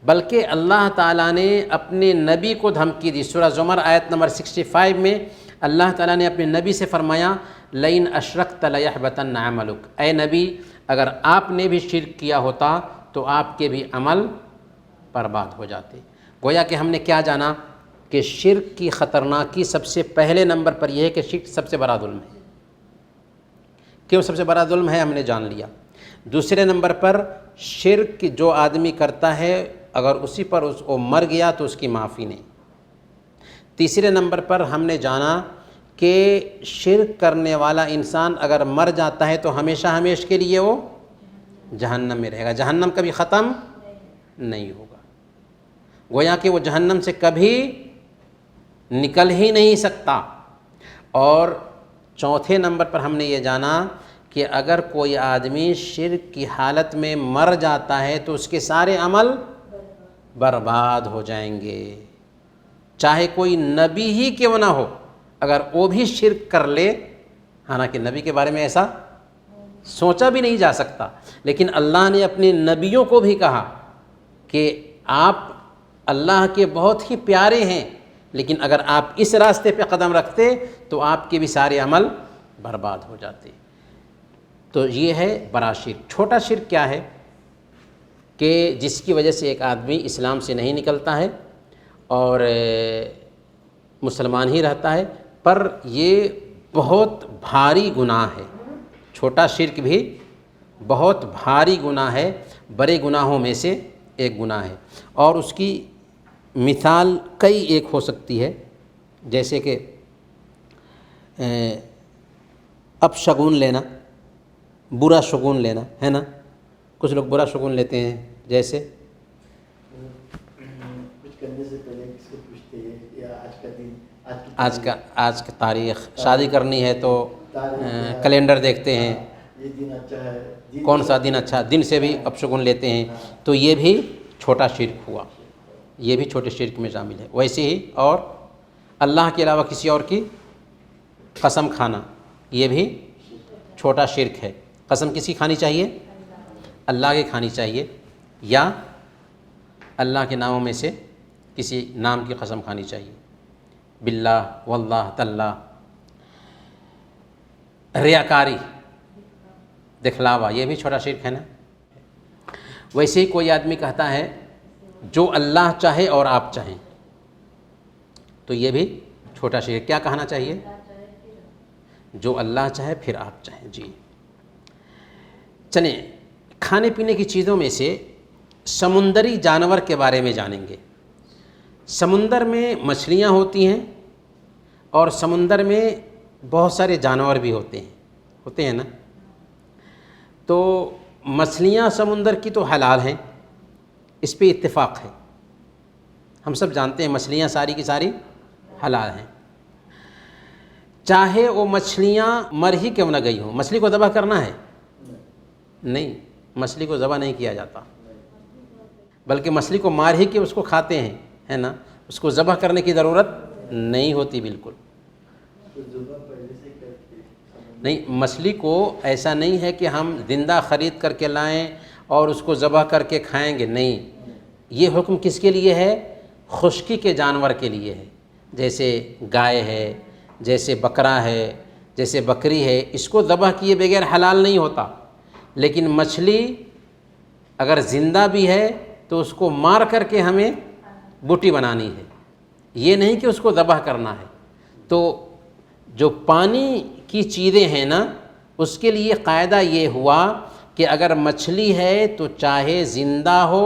بلکہ اللہ تعالیٰ نے اپنے نبی کو دھمکی دی، سورہ زمر آیت نمبر 65 میں اللہ تعالیٰ نے اپنے نبی سے فرمایا لَئِنْ أَشْرَكْتَ لَيَحْبَطَنَّ عَمَلُكَ، اے نبی اگر آپ نے بھی شرک کیا ہوتا تو آپ کے بھی عمل برباد ہو جاتے۔ گویا کہ ہم نے کیا جانا کہ شرک کی خطرناکی سب سے پہلے نمبر پر یہ ہے کہ شرک سب سے بڑا ظلم ہے۔ کیوں سب سے بڑا ظلم ہے ہم نے جان لیا۔ دوسرے نمبر پر شرک جو آدمی کرتا ہے اگر اسی پر اس کو مر گیا تو اس کی معافی نہیں۔ تیسرے نمبر پر ہم نے جانا کہ شرک کرنے والا انسان اگر مر جاتا ہے تو ہمیشہ ہمیشہ کے لیے وہ جہنم میں رہے گا، جہنم کبھی ختم نہیں ہوگا، گویا کہ وہ جہنم سے کبھی نکل ہی نہیں سکتا۔ اور چوتھے نمبر پر ہم نے یہ جانا کہ اگر کوئی آدمی شرک کی حالت میں مر جاتا ہے تو اس کے سارے عمل برباد ہو جائیں گے، چاہے کوئی نبی ہی کیوں نہ ہو، اگر وہ بھی شرک کر لے، حالانکہ نبی کے بارے میں ایسا سوچا بھی نہیں جا سکتا، لیکن اللہ نے اپنے نبیوں کو بھی کہا کہ آپ اللہ کے بہت ہی پیارے ہیں، لیکن اگر آپ اس راستے پہ قدم رکھتے تو آپ کے بھی سارے عمل برباد ہو جاتے۔ تو یہ ہے بڑا شرک۔ چھوٹا شرک کیا ہے کہ جس کی وجہ سے ایک آدمی اسلام سے نہیں نکلتا ہے اور مسلمان ہی رہتا ہے، پر یہ بہت بھاری گناہ ہے۔ چھوٹا شرک بھی بہت بھاری گناہ ہے، بڑے گناہوں میں سے ایک گناہ ہے، اور اس کی مثال کئی ایک ہو سکتی ہے، جیسے کہ اپشگون لینا، برا شگون لینا ہے نا۔ کچھ لوگ برا شگون لیتے ہیں، جیسے کچھ کرنے سے پہلے کس کو پوچھتے ہیں، یا آج کا دن، آج کی تاریخ، شادی کرنی ہے تو کیلنڈر دیکھتے ہیں، یہ دن اچھا ہے، کون سا دن اچھا، دن سے بھی اپشگون لیتے ہیں، تو یہ بھی چھوٹا شرک ہوا، یہ بھی چھوٹے شرک میں شامل ہے۔ ویسے ہی اور اللہ کے علاوہ کسی اور کی قسم کھانا، یہ بھی چھوٹا شرک ہے۔ قسم کس کی کھانی چاہیے؟ اللہ کی کھانی چاہیے، یا اللہ کے ناموں میں سے کسی نام کی قسم کھانی چاہیے، باللہ، واللہ، تاللہ۔ ریاکاری، دکھلاوا، یہ بھی چھوٹا شرک ہے نا۔ ویسے ہی کوئی آدمی کہتا ہے جو اللہ چاہے اور آپ چاہیں، تو یہ بھی چھوٹا شرک۔ کیا کہنا چاہیے؟ جو اللہ چاہے پھر آپ چاہیں۔ جی چلیں، کھانے پینے کی چیزوں میں سے سمندری جانور کے بارے میں جانیں گے۔ سمندر میں مچھلیاں ہوتی ہیں، اور سمندر میں بہت سارے جانور بھی ہوتے ہیں نا۔ تو مچھلیاں سمندر کی تو حلال ہیں، اس پہ اتفاق ہے، ہم سب جانتے ہیں مچھلیاں ساری کی ساری حلال ہیں، چاہے وہ مچھلیاں مر ہی کیوں نہ گئی ہوں۔ مچھلی کو ذبح کرنا ہے؟ نہیں، مچھلی کو ذبح نہیں کیا جاتا، بلکہ مچھلی کو مار ہی کے اس کو کھاتے ہیں، ہے نا۔ اس کو ذبح کرنے کی ضرورت نہیں ہوتی بالکل نہیں۔ مچھلی کو ایسا نہیں ہے کہ ہم زندہ خرید کر کے لائیں اور اس کو ذبح کر کے کھائیں گے، نہیں۔ یہ حکم کس کے لیے ہے؟ خشکی کے جانور کے لیے ہے، جیسے گائے ہے، جیسے بکرا ہے، جیسے بکری ہے، اس کو ذبح کیے بغیر حلال نہیں ہوتا۔ لیکن مچھلی اگر زندہ بھی ہے تو اس کو مار کر کے ہمیں بوٹی بنانی ہے، یہ نہیں کہ اس کو ذبح کرنا ہے۔ تو جو پانی کی چیزیں ہیں نا، اس کے لیے قاعدہ یہ ہوا کہ اگر مچھلی ہے تو چاہے زندہ ہو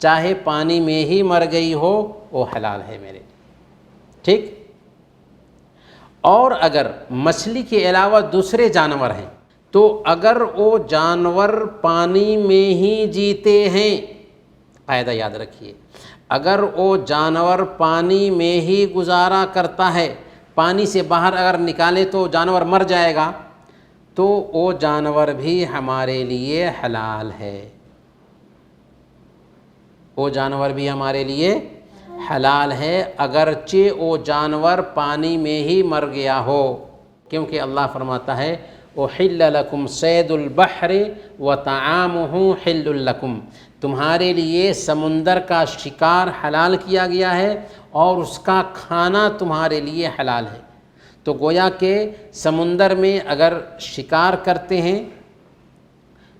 چاہے پانی میں ہی مر گئی ہو، وہ حلال ہے میرے، ٹھیک۔ اور اگر مچھلی کے علاوہ دوسرے جانور ہیں تو اگر وہ جانور پانی میں ہی جیتے ہیں، قاعدہ یاد رکھیے، اگر وہ جانور پانی میں ہی گزارا کرتا ہے، پانی سے باہر اگر نکالے تو جانور مر جائے گا، تو وہ جانور بھی ہمارے لیے حلال ہے، وہ جانور بھی ہمارے لیے حلال ہے، اگرچہ وہ جانور پانی میں ہی مر گیا ہو، کیونکہ اللہ فرماتا ہے احل لکم صید البحر وطعامہ حل لکم، تمہارے لیے سمندر کا شکار حلال کیا گیا ہے اور اس کا کھانا تمہارے لیے حلال ہے۔ تو گویا کہ سمندر میں اگر شکار کرتے ہیں،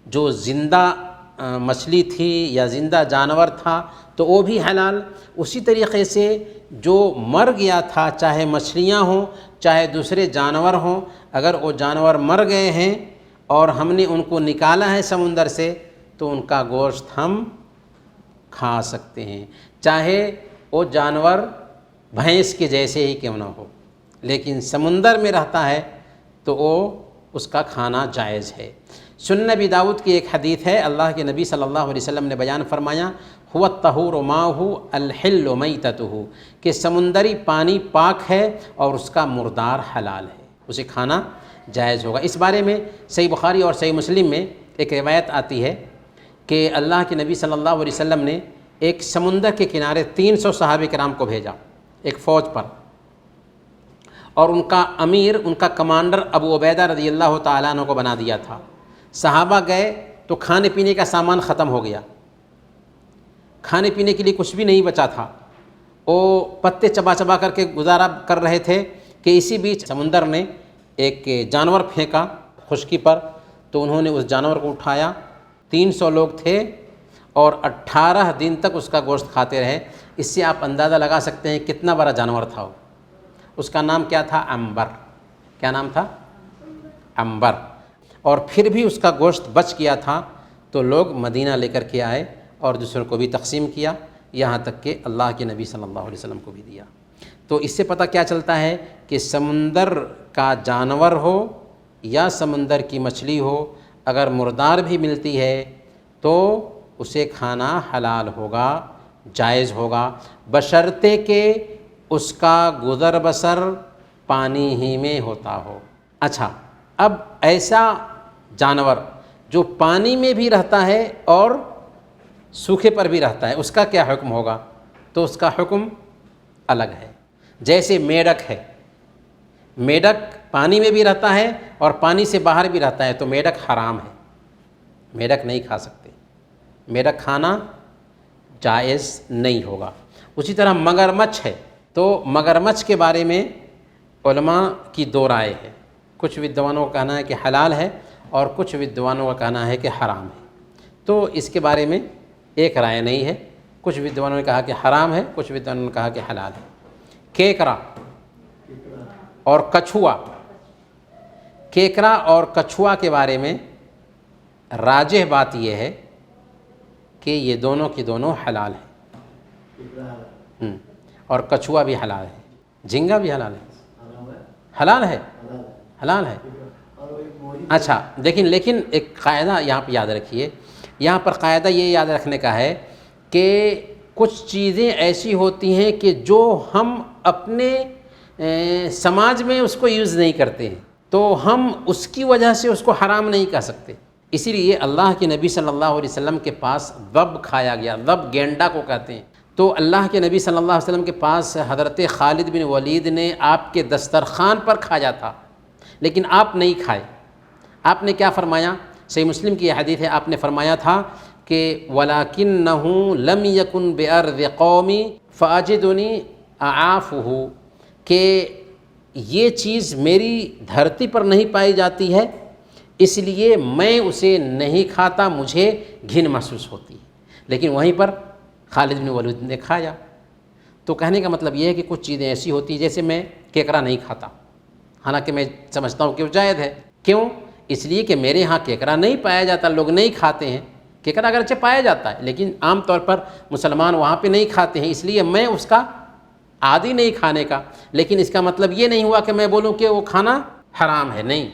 جو زندہ مچھلی تھی یا زندہ جانور تھا تو وہ بھی حلال۔ اسی طریقے سے جو مر گیا تھا، چاہے مچھلیاں ہوں چاہے دوسرے جانور ہوں، اگر وہ جانور مر گئے ہیں اور ہم نے ان کو نکالا ہے سمندر سے تو ان کا گوشت ہم کھا سکتے ہیں، چاہے وہ جانور بھینس کے جیسے ہی کیوں نہ ہو، لیکن سمندر میں رہتا ہے تو وہ اس کا کھانا جائز ہے۔ سنن ابی داؤد کی ایک حدیث ہے، اللہ کے نبی صلی اللہ علیہ وسلم نے بیان فرمایا هو الطہور ماؤہ الحل میتتہ، کہ سمندری پانی پاک ہے اور اس کا مردار حلال ہے، اسے کھانا جائز ہوگا۔ اس بارے میں صحیح بخاری اور صحیح مسلم میں ایک روایت آتی ہے کہ اللہ کے نبی صلی اللہ علیہ وسلم نے ایک سمندر کے کنارے 300 صحابہ کرام کو بھیجا ایک فوج پر، اور ان کا امیر، ان کا کمانڈر ابو عبیدہ رضی اللہ تعالیٰ عنہ کو بنا دیا تھا۔ صحابہ گئے تو کھانے پینے کا سامان ختم ہو گیا، کھانے پینے کے لیے کچھ بھی نہیں بچا تھا، وہ پتے چبا چبا کر کے گزارا کر رہے تھے کہ اسی بیچ سمندر نے ایک جانور پھینکا خشکی پر، تو انہوں نے اس جانور کو اٹھایا، 300 لوگ تھے اور 18 دن تک اس کا گوشت کھاتے رہے۔ اس سے آپ اندازہ لگا سکتے ہیں کتنا بڑا جانور تھا وہ۔ اس کا نام کیا تھا؟ عنبر۔ کیا نام تھا؟ عنبر۔ اور پھر بھی اس کا گوشت بچ گیا تھا، تو لوگ مدینہ لے کر کے آئے اور دوسروں کو بھی تقسیم کیا، یہاں تک کہ اللہ کے نبی صلی اللہ علیہ وسلم کو بھی دیا۔ تو اس سے پتہ کیا چلتا ہے کہ سمندر کا جانور ہو یا سمندر کی مچھلی ہو، اگر مردار بھی ملتی ہے تو اسے کھانا حلال ہوگا، جائز ہوگا، بشرطے کہ اس کا گزر بسر پانی ہی میں ہوتا ہو۔ اچھا، اب ایسا جانور جو پانی میں بھی رہتا ہے اور سوکھے پر بھی رہتا ہے، اس کا کیا حکم ہوگا؟ تو اس کا حکم الگ ہے۔ جیسے میڈک ہے، میڈک پانی میں بھی رہتا ہے اور پانی سے باہر بھی رہتا ہے، تو میڈک حرام ہے، میڈک نہیں کھا سکتے، میڈک کھانا جائز نہیں ہوگا۔ اسی طرح مگرمچھ ہے، تو مگرمچھ کے بارے میں علماء کی دو رائے ہے، کچھ ودوانوں کا کہنا ہے کہ حلال ہے اور کچھ ودوانوں کا کہنا ہے کہ حرام ہے۔ تو اس کے بارے میں ایک رائے نہیں ہے، کچھ ودوانوں نے کہا کہ حرام ہے، کچھ ودوانوں نے کہا کہ حلال ہے۔ کیکرا اور کچھوا، کیکرا اور کچھوا کے بارے میں راجح بات یہ ہے کہ یہ دونوں کی دونوں حلال ہیں، اور کچھوا بھی حلال ہے، جھینگا بھی حلال ہے، حلال ہے، حلال ہے۔ اچھا لیکن ایک قاعدہ یہاں پہ یاد رکھیے، یہاں پر قاعدہ یہ یاد رکھنے کا ہے کہ کچھ چیزیں ایسی ہوتی ہیں کہ جو ہم اپنے سماج میں اس کو یوز نہیں کرتے ہیں، تو ہم اس کی وجہ سے اس کو حرام نہیں کہہ سکتے۔ اسی لیے اللہ کے نبی صلی اللہ علیہ وسلم کے پاس ضب کھایا گیا، ضب گینڈا کو کہتے ہیں، تو اللہ کے نبی صلی اللہ علیہ وسلم کے پاس حضرت خالد بن ولید نے آپ کے دسترخوان پر کھایا تھا، لیکن آپ نہیں کھائے۔ آپ نے کیا فرمایا؟ صحیح مسلم کی یہ حدیث ہے، آپ نے فرمایا تھا کہ وَلَكِنَّهُ لَمْ يَكُنْ بِأَرْضِ قَوْمِ فَأَجِدُنِي أَعَافُهُ، کہ یہ چیز میری دھرتی پر نہیں پائی جاتی ہے، اس لیے میں اسے نہیں کھاتا، مجھے گھن محسوس ہوتی ہے، لیکن وہیں پر خالد بن ولید نے کھایا۔ تو کہنے کا مطلب یہ ہے کہ کچھ چیزیں ایسی ہوتی ہیں، جیسے میں کیکرا نہیں کھاتا، حالانکہ میں سمجھتا ہوں کہ وہ جائز ہے۔ کیوں؟ اس لیے کہ میرے ہاں کیکرا نہیں پایا جاتا، لوگ نہیں کھاتے ہیں۔ کیکرا اگرچہ پایا جاتا ہے لیکن عام طور پر مسلمان وہاں پہ نہیں کھاتے ہیں، اس لیے میں اس کا عادی نہیں کھانے کا، لیکن اس کا مطلب یہ نہیں ہوا کہ میں بولوں کہ وہ کھانا حرام ہے، نہیں۔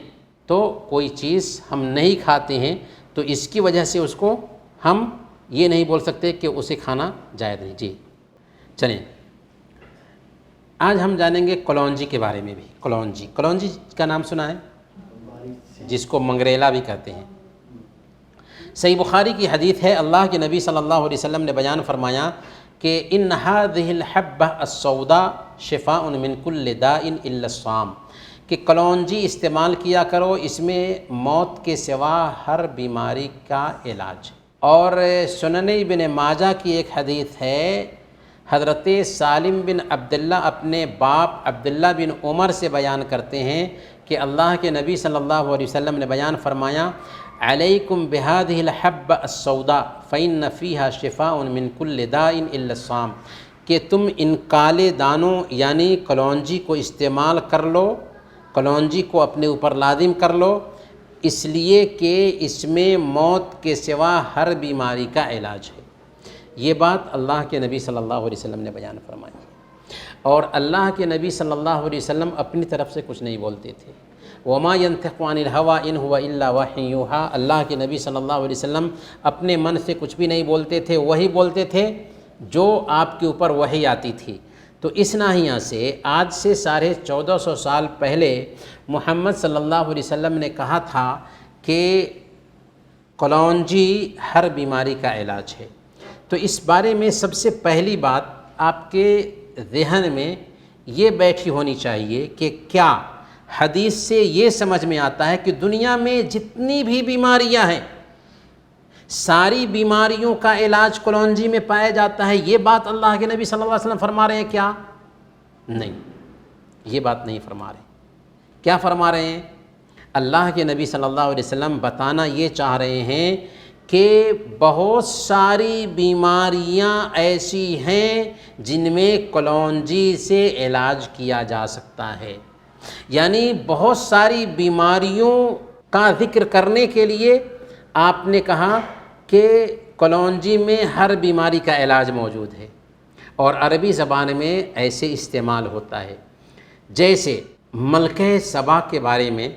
تو کوئی چیز ہم نہیں کھاتے ہیں تو اس کی وجہ سے اس کو ہم یہ نہیں بول سکتے کہ اسے کھانا جائز نہیں۔ جی چلیں، آج ہم جانیں گے کلونجی کے بارے میں بھی۔ کلونجی کا نام سنا ہے، جس کو منگریلا بھی کہتے ہیں۔ صحیح بخاری کی حدیث ہے، اللہ کے نبی صلی اللہ علیہ وسلم نے بیان فرمایا کہ ان هذه الحبة السوداء شفاء من كل داء الا الصام، کہ کلونجی استعمال کیا کرو، اس میں موت کے سوا ہر بیماری کا علاج ہے۔ اور سنن ابن ماجہ کی ایک حدیث ہے، حضرت سالم بن عبداللہ اپنے باپ عبداللہ بن عمر سے بیان کرتے ہیں کہ اللہ کے نبی صلی اللہ علیہ وسلم نے بیان فرمایا علیکم بہذہ الحبۃ السوداء فإن فیہا شفاء من کل داء الا الصام، کہ تم ان کالے دانوں یعنی کلونجی کو استعمال کر لو، کلونجی کو اپنے اوپر لازم کر لو، اس لیے کہ اس میں موت کے سوا ہر بیماری کا علاج ہے۔ یہ بات اللہ کے نبی صلی اللہ علیہ وسلم نے بیان فرمائی ہے، اور اللہ کے نبی صلی اللہ علیہ وسلم اپنی طرف سے کچھ نہیں بولتے تھے۔ وما ينطق عن الهوى ان هو الا وحی یوحی، اللہ کے نبی صلی اللہ علیہ وسلم اپنے من سے کچھ بھی نہیں بولتے تھے، وہی بولتے تھے جو آپ کے اوپر وحی آتی تھی۔ تو اس ناحیہ سے آج سے 1450 سال پہلے محمد صلی اللہ علیہ وسلم نے کہا تھا کہ کلونجی ہر بیماری کا علاج ہے۔ تو اس بارے میں سب سے پہلی بات آپ کے ذہن میں یہ بیٹھی ہونی چاہیے کہ کیا حدیث سے یہ سمجھ میں آتا ہے کہ دنیا میں جتنی بھی بیماریاں ہیں ساری بیماریوں کا علاج کلونجی میں پایا جاتا ہے، یہ بات اللہ کے نبی صلی اللہ علیہ وسلم فرما رہے ہیں کیا؟ نہیں، یہ بات نہیں فرما رہے۔ کیا فرما رہے ہیں؟ اللہ کے نبی صلی اللہ علیہ وسلم بتانا یہ چاہ رہے ہیں کہ بہت ساری بیماریاں ایسی ہیں جن میں کلونجی سے علاج کیا جا سکتا ہے۔ یعنی بہت ساری بیماریوں کا ذکر کرنے کے لیے آپ نے کہا کہ کلونجی میں ہر بیماری کا علاج موجود ہے، اور عربی زبان میں ایسے استعمال ہوتا ہے جیسے ملکہ سبا کے بارے میں،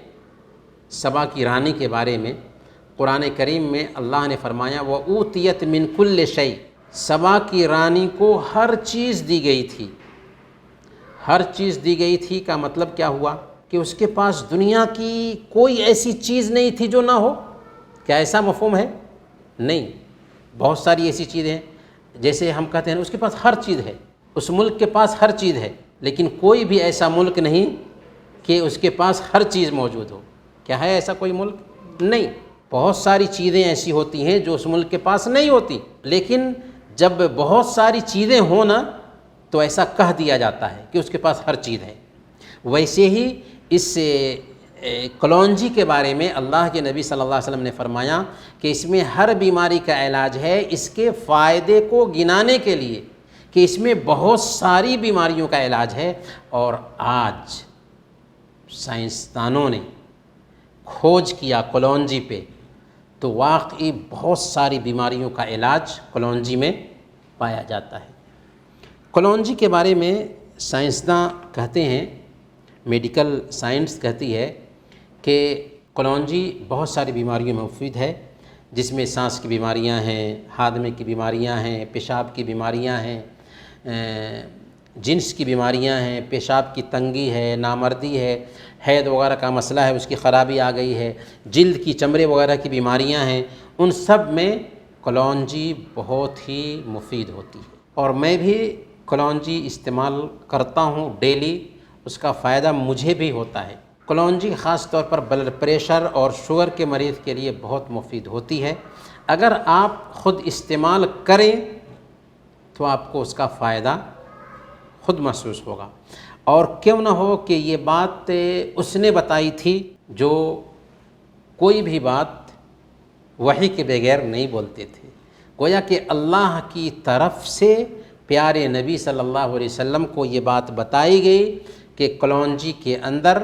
سبا کی رانی کے بارے میں قرآن کریم میں اللہ نے فرمایا وَأُوتِيَتْ مِن كُلِّ شَيْءٍ، سبا کی رانی کو ہر چیز دی گئی تھی۔ ہر چیز دی گئی تھی کا مطلب کیا ہوا کہ اس کے پاس دنیا کی کوئی ایسی چیز نہیں تھی جو نہ ہو۔ کیا ایسا مفہوم ہے؟ نہیں، بہت ساری ایسی چیزیں ہیں، جیسے ہم کہتے ہیں اس کے پاس ہر چیز ہے، اس ملک کے پاس ہر چیز ہے، لیکن کوئی بھی ایسا ملک نہیں کہ اس کے پاس ہر چیز موجود ہو۔ کیا ہے ایسا کوئی ملک؟ نہیں۔ بہت ساری چیزیں ایسی ہوتی ہیں جو اس ملک کے پاس نہیں ہوتی، لیکن جب بہت ساری چیزیں ہوں نا تو ایسا کہہ دیا جاتا ہے کہ اس کے پاس ہر چیز ہے۔ ویسے ہی اس کلونجی کے بارے میں اللہ کے نبی صلی اللہ علیہ وسلم نے فرمایا کہ اس میں ہر بیماری کا علاج ہے، اس کے فائدے کو گنانے کے لیے کہ اس میں بہت ساری بیماریوں کا علاج ہے۔ اور آج سائنسدانوں نے کھوج کیا کلونجی پہ تو واقعی بہت ساری بیماریوں کا علاج کلونجی میں پایا جاتا ہے۔ کلونجی کے بارے میں سائنسداں کہتے ہیں، میڈیکل سائنس کہتی ہے کہ کلونجی بہت ساری بیماریوں میں مفید ہے، جس میں سانس کی بیماریاں ہیں، ہاضمے کی بیماریاں ہیں، پیشاب کی بیماریاں ہیں، جنس کی بیماریاں ہیں، پیشاب کی تنگی ہے، نامردی ہے، حید وغیرہ کا مسئلہ ہے، اس کی خرابی آ گئی ہے، جلد کی چمڑے وغیرہ کی بیماریاں ہیں، ان سب میں کلونجی بہت ہی مفید ہوتی ہے۔ اور میں بھی کلونجی استعمال کرتا ہوں ڈیلی، اس کا فائدہ مجھے بھی ہوتا ہے۔ کلونجی خاص طور پر بلڈ پریشر اور شوگر کے مریض کے لیے بہت مفید ہوتی ہے۔ اگر آپ خود استعمال کریں تو آپ کو اس کا فائدہ خود محسوس ہوگا، اور کیوں نہ ہو کہ یہ بات اس نے بتائی تھی جو کوئی بھی بات وحی کے بغیر نہیں بولتے تھے۔ گویا کہ اللہ کی طرف سے پیارے نبی صلی اللہ علیہ وسلم کو یہ بات بتائی گئی کہ کلونجی کے اندر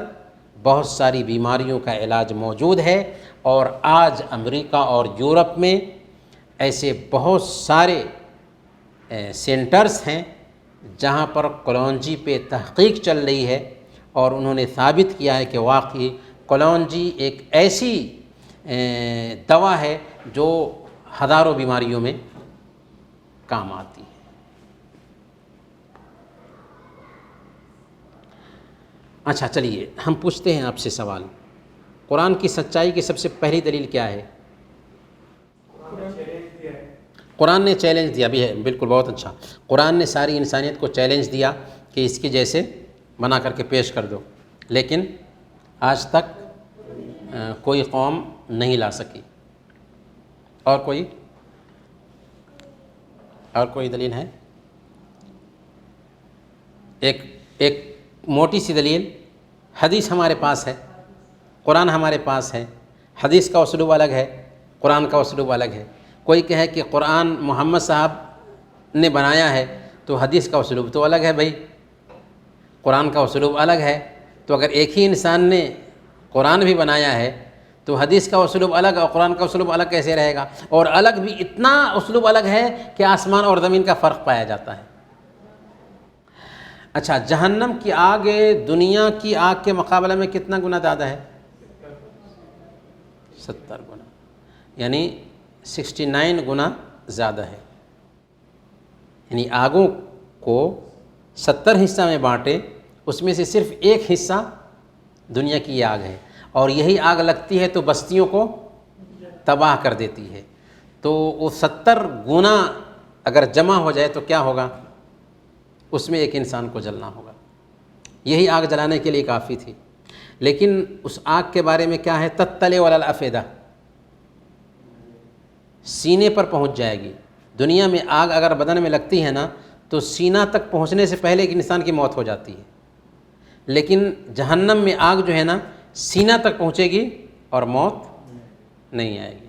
بہت ساری بیماریوں کا علاج موجود ہے، اور آج امریکہ اور یورپ میں ایسے بہت سارے سینٹرز ہیں جہاں پر کلونجی پہ تحقیق چل رہی ہے، اور انہوں نے ثابت کیا ہے کہ واقعی کلونجی ایک ایسی دوا ہے جو ہزاروں بیماریوں میں کام آتی ہے۔ اچھا چلیے ہم پوچھتے ہیں آپ سے سوال، قرآن کی سچائی کی سب سے پہلی دلیل کیا ہے؟ قرآن نے چیلنج دیا بھی ہے، بالکل، بہت اچھا۔ قرآن نے ساری انسانیت کو چیلنج دیا کہ اس کی جیسے بنا کر کے پیش کر دو، لیکن آج تک کوئی قوم نہیں لا سکی۔ اور کوئی دلیل ہے؟ ایک موٹی سی دلیل، حدیث ہمارے پاس ہے، قرآن ہمارے پاس ہے، حدیث کا اسلوب الگ ہے، قرآن کا اسلوب الگ ہے۔ کوئی کہے کہ قرآن محمد صاحب نے بنایا ہے تو حدیث کا اسلوب تو الگ ہے بھائی، قرآن کا اسلوب الگ ہے، تو اگر ایک ہی انسان نے قرآن بھی بنایا ہے تو حدیث کا اسلوب الگ اور قرآن کا اسلوب الگ کیسے رہے گا؟ اور الگ بھی اتنا اسلوب الگ ہے کہ آسمان اور زمین کا فرق پایا جاتا ہے۔ اچھا، جہنم کی آگ دنیا کی آگ کے مقابلے میں کتنا گنا زیادہ ہے؟ 70 گنا، یعنی 69 گنا زیادہ ہے۔ یعنی آگوں کو 70 حصہ میں بانٹے، اس میں سے صرف ایک حصہ دنیا کی آگ ہے، اور یہی آگ لگتی ہے تو بستیوں کو تباہ کر دیتی ہے۔ تو وہ 70 گنا اگر جمع ہو جائے تو کیا ہوگا؟ اس میں ایک انسان کو جلنا ہوگا۔ یہی آگ جلانے کے لیے کافی تھی، لیکن اس آگ کے بارے میں کیا ہے؟ تطلع علی الافئدہ، سینے پر پہنچ جائے گی۔ دنیا میں آگ اگر بدن میں لگتی ہے نا تو سینہ تک پہنچنے سے پہلے ایک انسان کی موت ہو جاتی ہے، لیکن جہنم میں آگ جو ہے نا سینہ تک پہنچے گی اور موت نہیں آئے گی،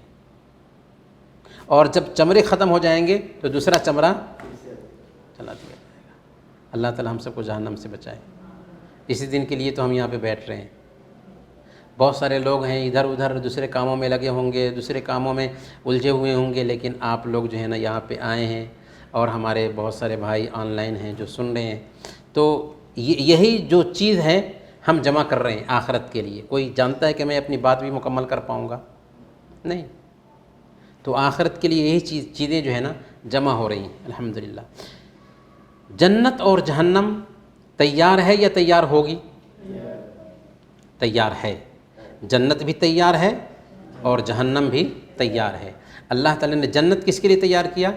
اور جب چمڑے ختم ہو جائیں گے تو دوسرا چمڑا چلا دیا جائے گا۔ اللہ تعالی ہم سب کو جہنم سے بچائے۔ اسی دن کے لیے تو ہم یہاں پہ بیٹھ رہے ہیں۔ بہت سارے لوگ ہیں ادھر ادھر دوسرے کاموں میں لگے ہوں گے، دوسرے کاموں میں الجھے ہوئے ہوں گے، لیکن آپ لوگ جو ہے نا یہاں پہ آئے ہیں، اور ہمارے بہت سارے بھائی آن لائن ہیں جو سن رہے ہیں، تو یہی جو چیز ہے ہم جمع کر رہے ہیں آخرت کے لیے۔ کوئی جانتا ہے کہ میں اپنی بات بھی مکمل کر پاؤں گا؟ نہیں۔ تو آخرت کے لیے یہی چیزیں جو ہے نا جمع ہو رہی ہیں الحمدللہ۔ جنت اور جہنم تیار ہے یا تیار ہوگی؟ تیار ہے۔ جنت بھی تیار ہے اور جہنم بھی تیار ہے۔ اللہ تعالیٰ نے جنت کس کے لیے تیار کیا؟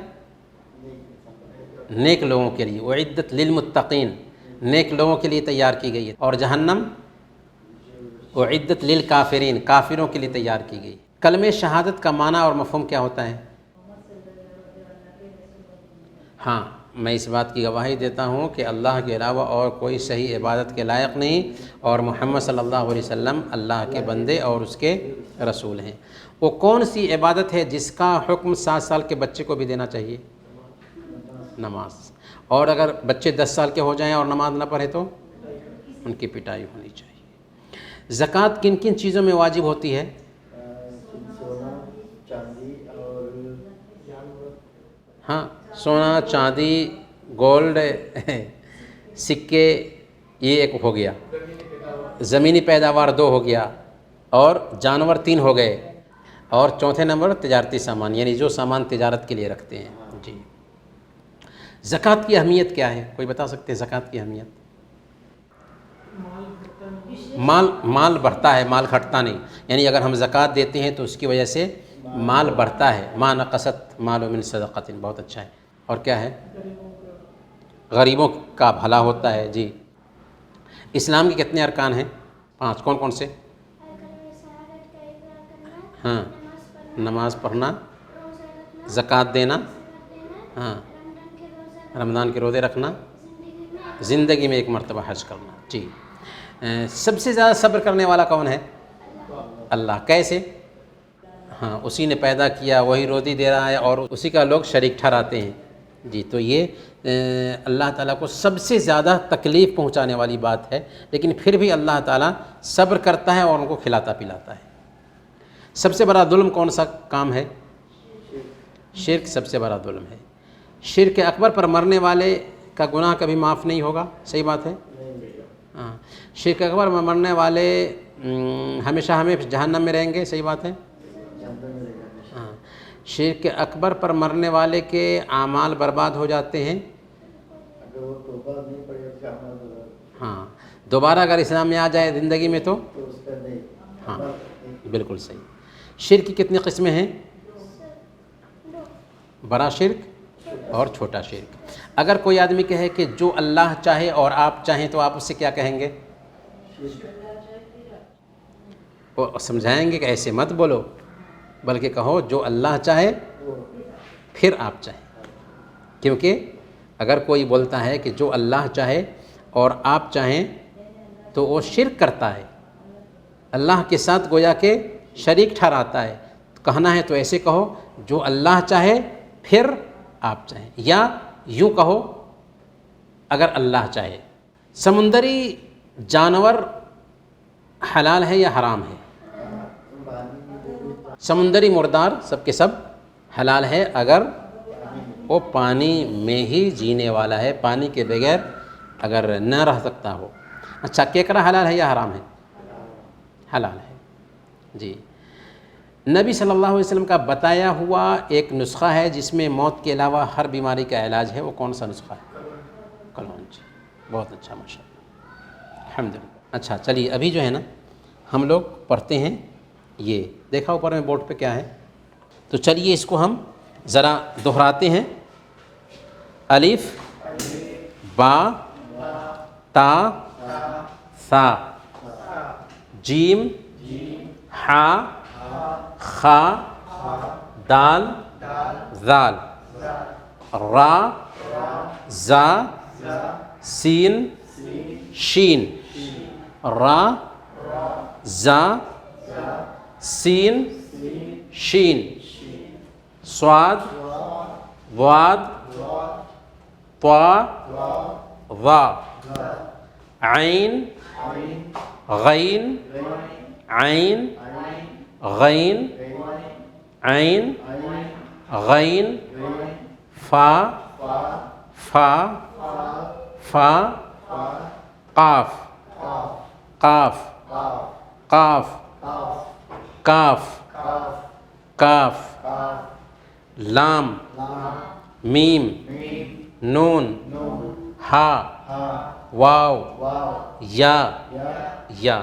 نیک لوگوں کے لیے، اعدت للمتقین، نیک لوگوں کے لیے تیار کی گئی ہے، اور جہنم اعدت للکافرین، کافروں کے لیے تیار کی گئی۔ کلمہ شہادت کا معنی اور مفہوم کیا ہوتا ہے؟ ہاں، میں اس بات کی گواہی دیتا ہوں کہ اللہ کے علاوہ اور کوئی صحیح عبادت کے لائق نہیں، اور محمد صلی اللہ علیہ وسلم اللہ کے بندے اور اس کے رسول ہیں۔ وہ کون سی عبادت ہے جس کا حکم 7 سال کے بچے کو بھی دینا چاہیے؟ نماز۔ اور اگر بچے 10 سال کے ہو جائیں اور نماز نہ پڑھے تو ان کی پٹائی ہونی چاہیے۔ زکوٰۃ کن کن چیزوں میں واجب ہوتی ہے؟ سونا، چاندی اور ہاں، سونا، چاندی، گولڈ، سکے، یہ ایک ہو گیا۔ زمینی پیداوار 2 ہو گیا، اور جانور 3 ہو گئے، اور چوتھے نمبر تجارتی سامان، یعنی جو سامان تجارت کے لیے رکھتے ہیں۔ جی، زکوٰۃ کی اہمیت کیا ہے؟ کوئی بتا سکتے ہیں زکوٰۃ کی اہمیت؟ مال بڑھتا ہے، مال گھٹتا نہیں، یعنی اگر ہم زکوٰۃ دیتے ہیں تو اس کی وجہ سے مال بڑھتا ہے۔ ما نقصت مال من صدقۃ، بہت اچھا ہے۔ اور کیا ہے؟ غریبوں کا بھلا ہوتا ہے۔ جی، اسلام کے کتنے ارکان ہیں؟ 5۔ کون کون سے؟ ہاں، نماز پڑھنا، زکوٰۃ دینا، ہاں، رمضان کے روزے رکھنا، زندگی میں ایک مرتبہ حج کرنا۔ جی، سب سے زیادہ صبر کرنے والا کون ہے؟ اللہ۔ کیسے؟ ہاں، اسی نے پیدا کیا، وہی روزی دے رہا ہے، اور اسی کا لوگ شریک ٹھہراتے ہیں۔ جی، تو یہ اللہ تعالیٰ کو سب سے زیادہ تکلیف پہنچانے والی بات ہے، لیکن پھر بھی اللہ تعالیٰ صبر کرتا ہے اور ان کو کھلاتا پلاتا ہے۔ سب سے بڑا ظلم کون سا کام ہے؟ شرک سب سے بڑا ظلم ہے۔ شرک اکبر پر مرنے والے کا گناہ کبھی معاف نہیں ہوگا، صحیح بات ہے؟ ہاں، شرک اکبر میں مرنے والے ہمیشہ جہنم میں رہیں گے، صحیح بات ہے؟ ہاں، شرک اکبر پر مرنے والے کے اعمال برباد ہو جاتے ہیں۔ اگر وہ توبہ نہیں پڑے اس کا عمل ہاں، دوبارہ اگر اسلام میں آ جائے زندگی میں تو اس کا نہیں۔ ہاں، بالکل صحیح۔ شرک کی کتنی قسمیں ہیں؟ بڑا شرک اور چھوٹا شرک۔ اگر کوئی آدمی کہے کہ جو اللہ چاہے اور آپ چاہیں تو آپ اس سے کیا کہیں گے؟ وہ سمجھائیں گے کہ ایسے مت بولو، بلکہ کہو جو اللہ چاہے پھر آپ چاہیں، کیونکہ اگر کوئی بولتا ہے کہ جو اللہ چاہے اور آپ چاہیں تو وہ شرک کرتا ہے، اللہ کے ساتھ گویا کہ شریک ٹھہراتا ہے۔ کہنا ہے تو ایسے کہو جو اللہ چاہے پھر آپ چاہیں، یا یوں کہو اگر اللہ چاہے۔ سمندری جانور حلال ہے یا حرام ہے؟ سمندری مردار سب کے سب حلال ہے اگر وہ پانی میں ہی جینے والا ہے، پانی کے بغیر اگر نہ رہ سکتا ہو۔ اچھا، کیکڑا حلال ہے یا حرام ہے؟ حلال ہے۔ جی، نبی صلی اللہ علیہ وسلم کا بتایا ہوا ایک نسخہ ہے جس میں موت کے علاوہ ہر بیماری کا علاج ہے، وہ کون سا نسخہ ہے؟ کلونجی۔ بہت اچھا، ماشاء اللہ، الحمدللہ۔ اچھا، چلیے ابھی جو ہے نا ہم لوگ پڑھتے ہیں، یہ دیکھا اوپر میں بورڈ پہ کیا ہے، تو چلیے اس کو ہم ذرا دہراتے ہیں۔ الف، با، تا، ثا، جیم، حا، خا، دال، ذال را زا سین شین را زا سین شین صاد واد طا ظا عین غین عین غین عین غین فا فا فا قاف قاف قاف کاف کاف لام میم نون ہا واو یا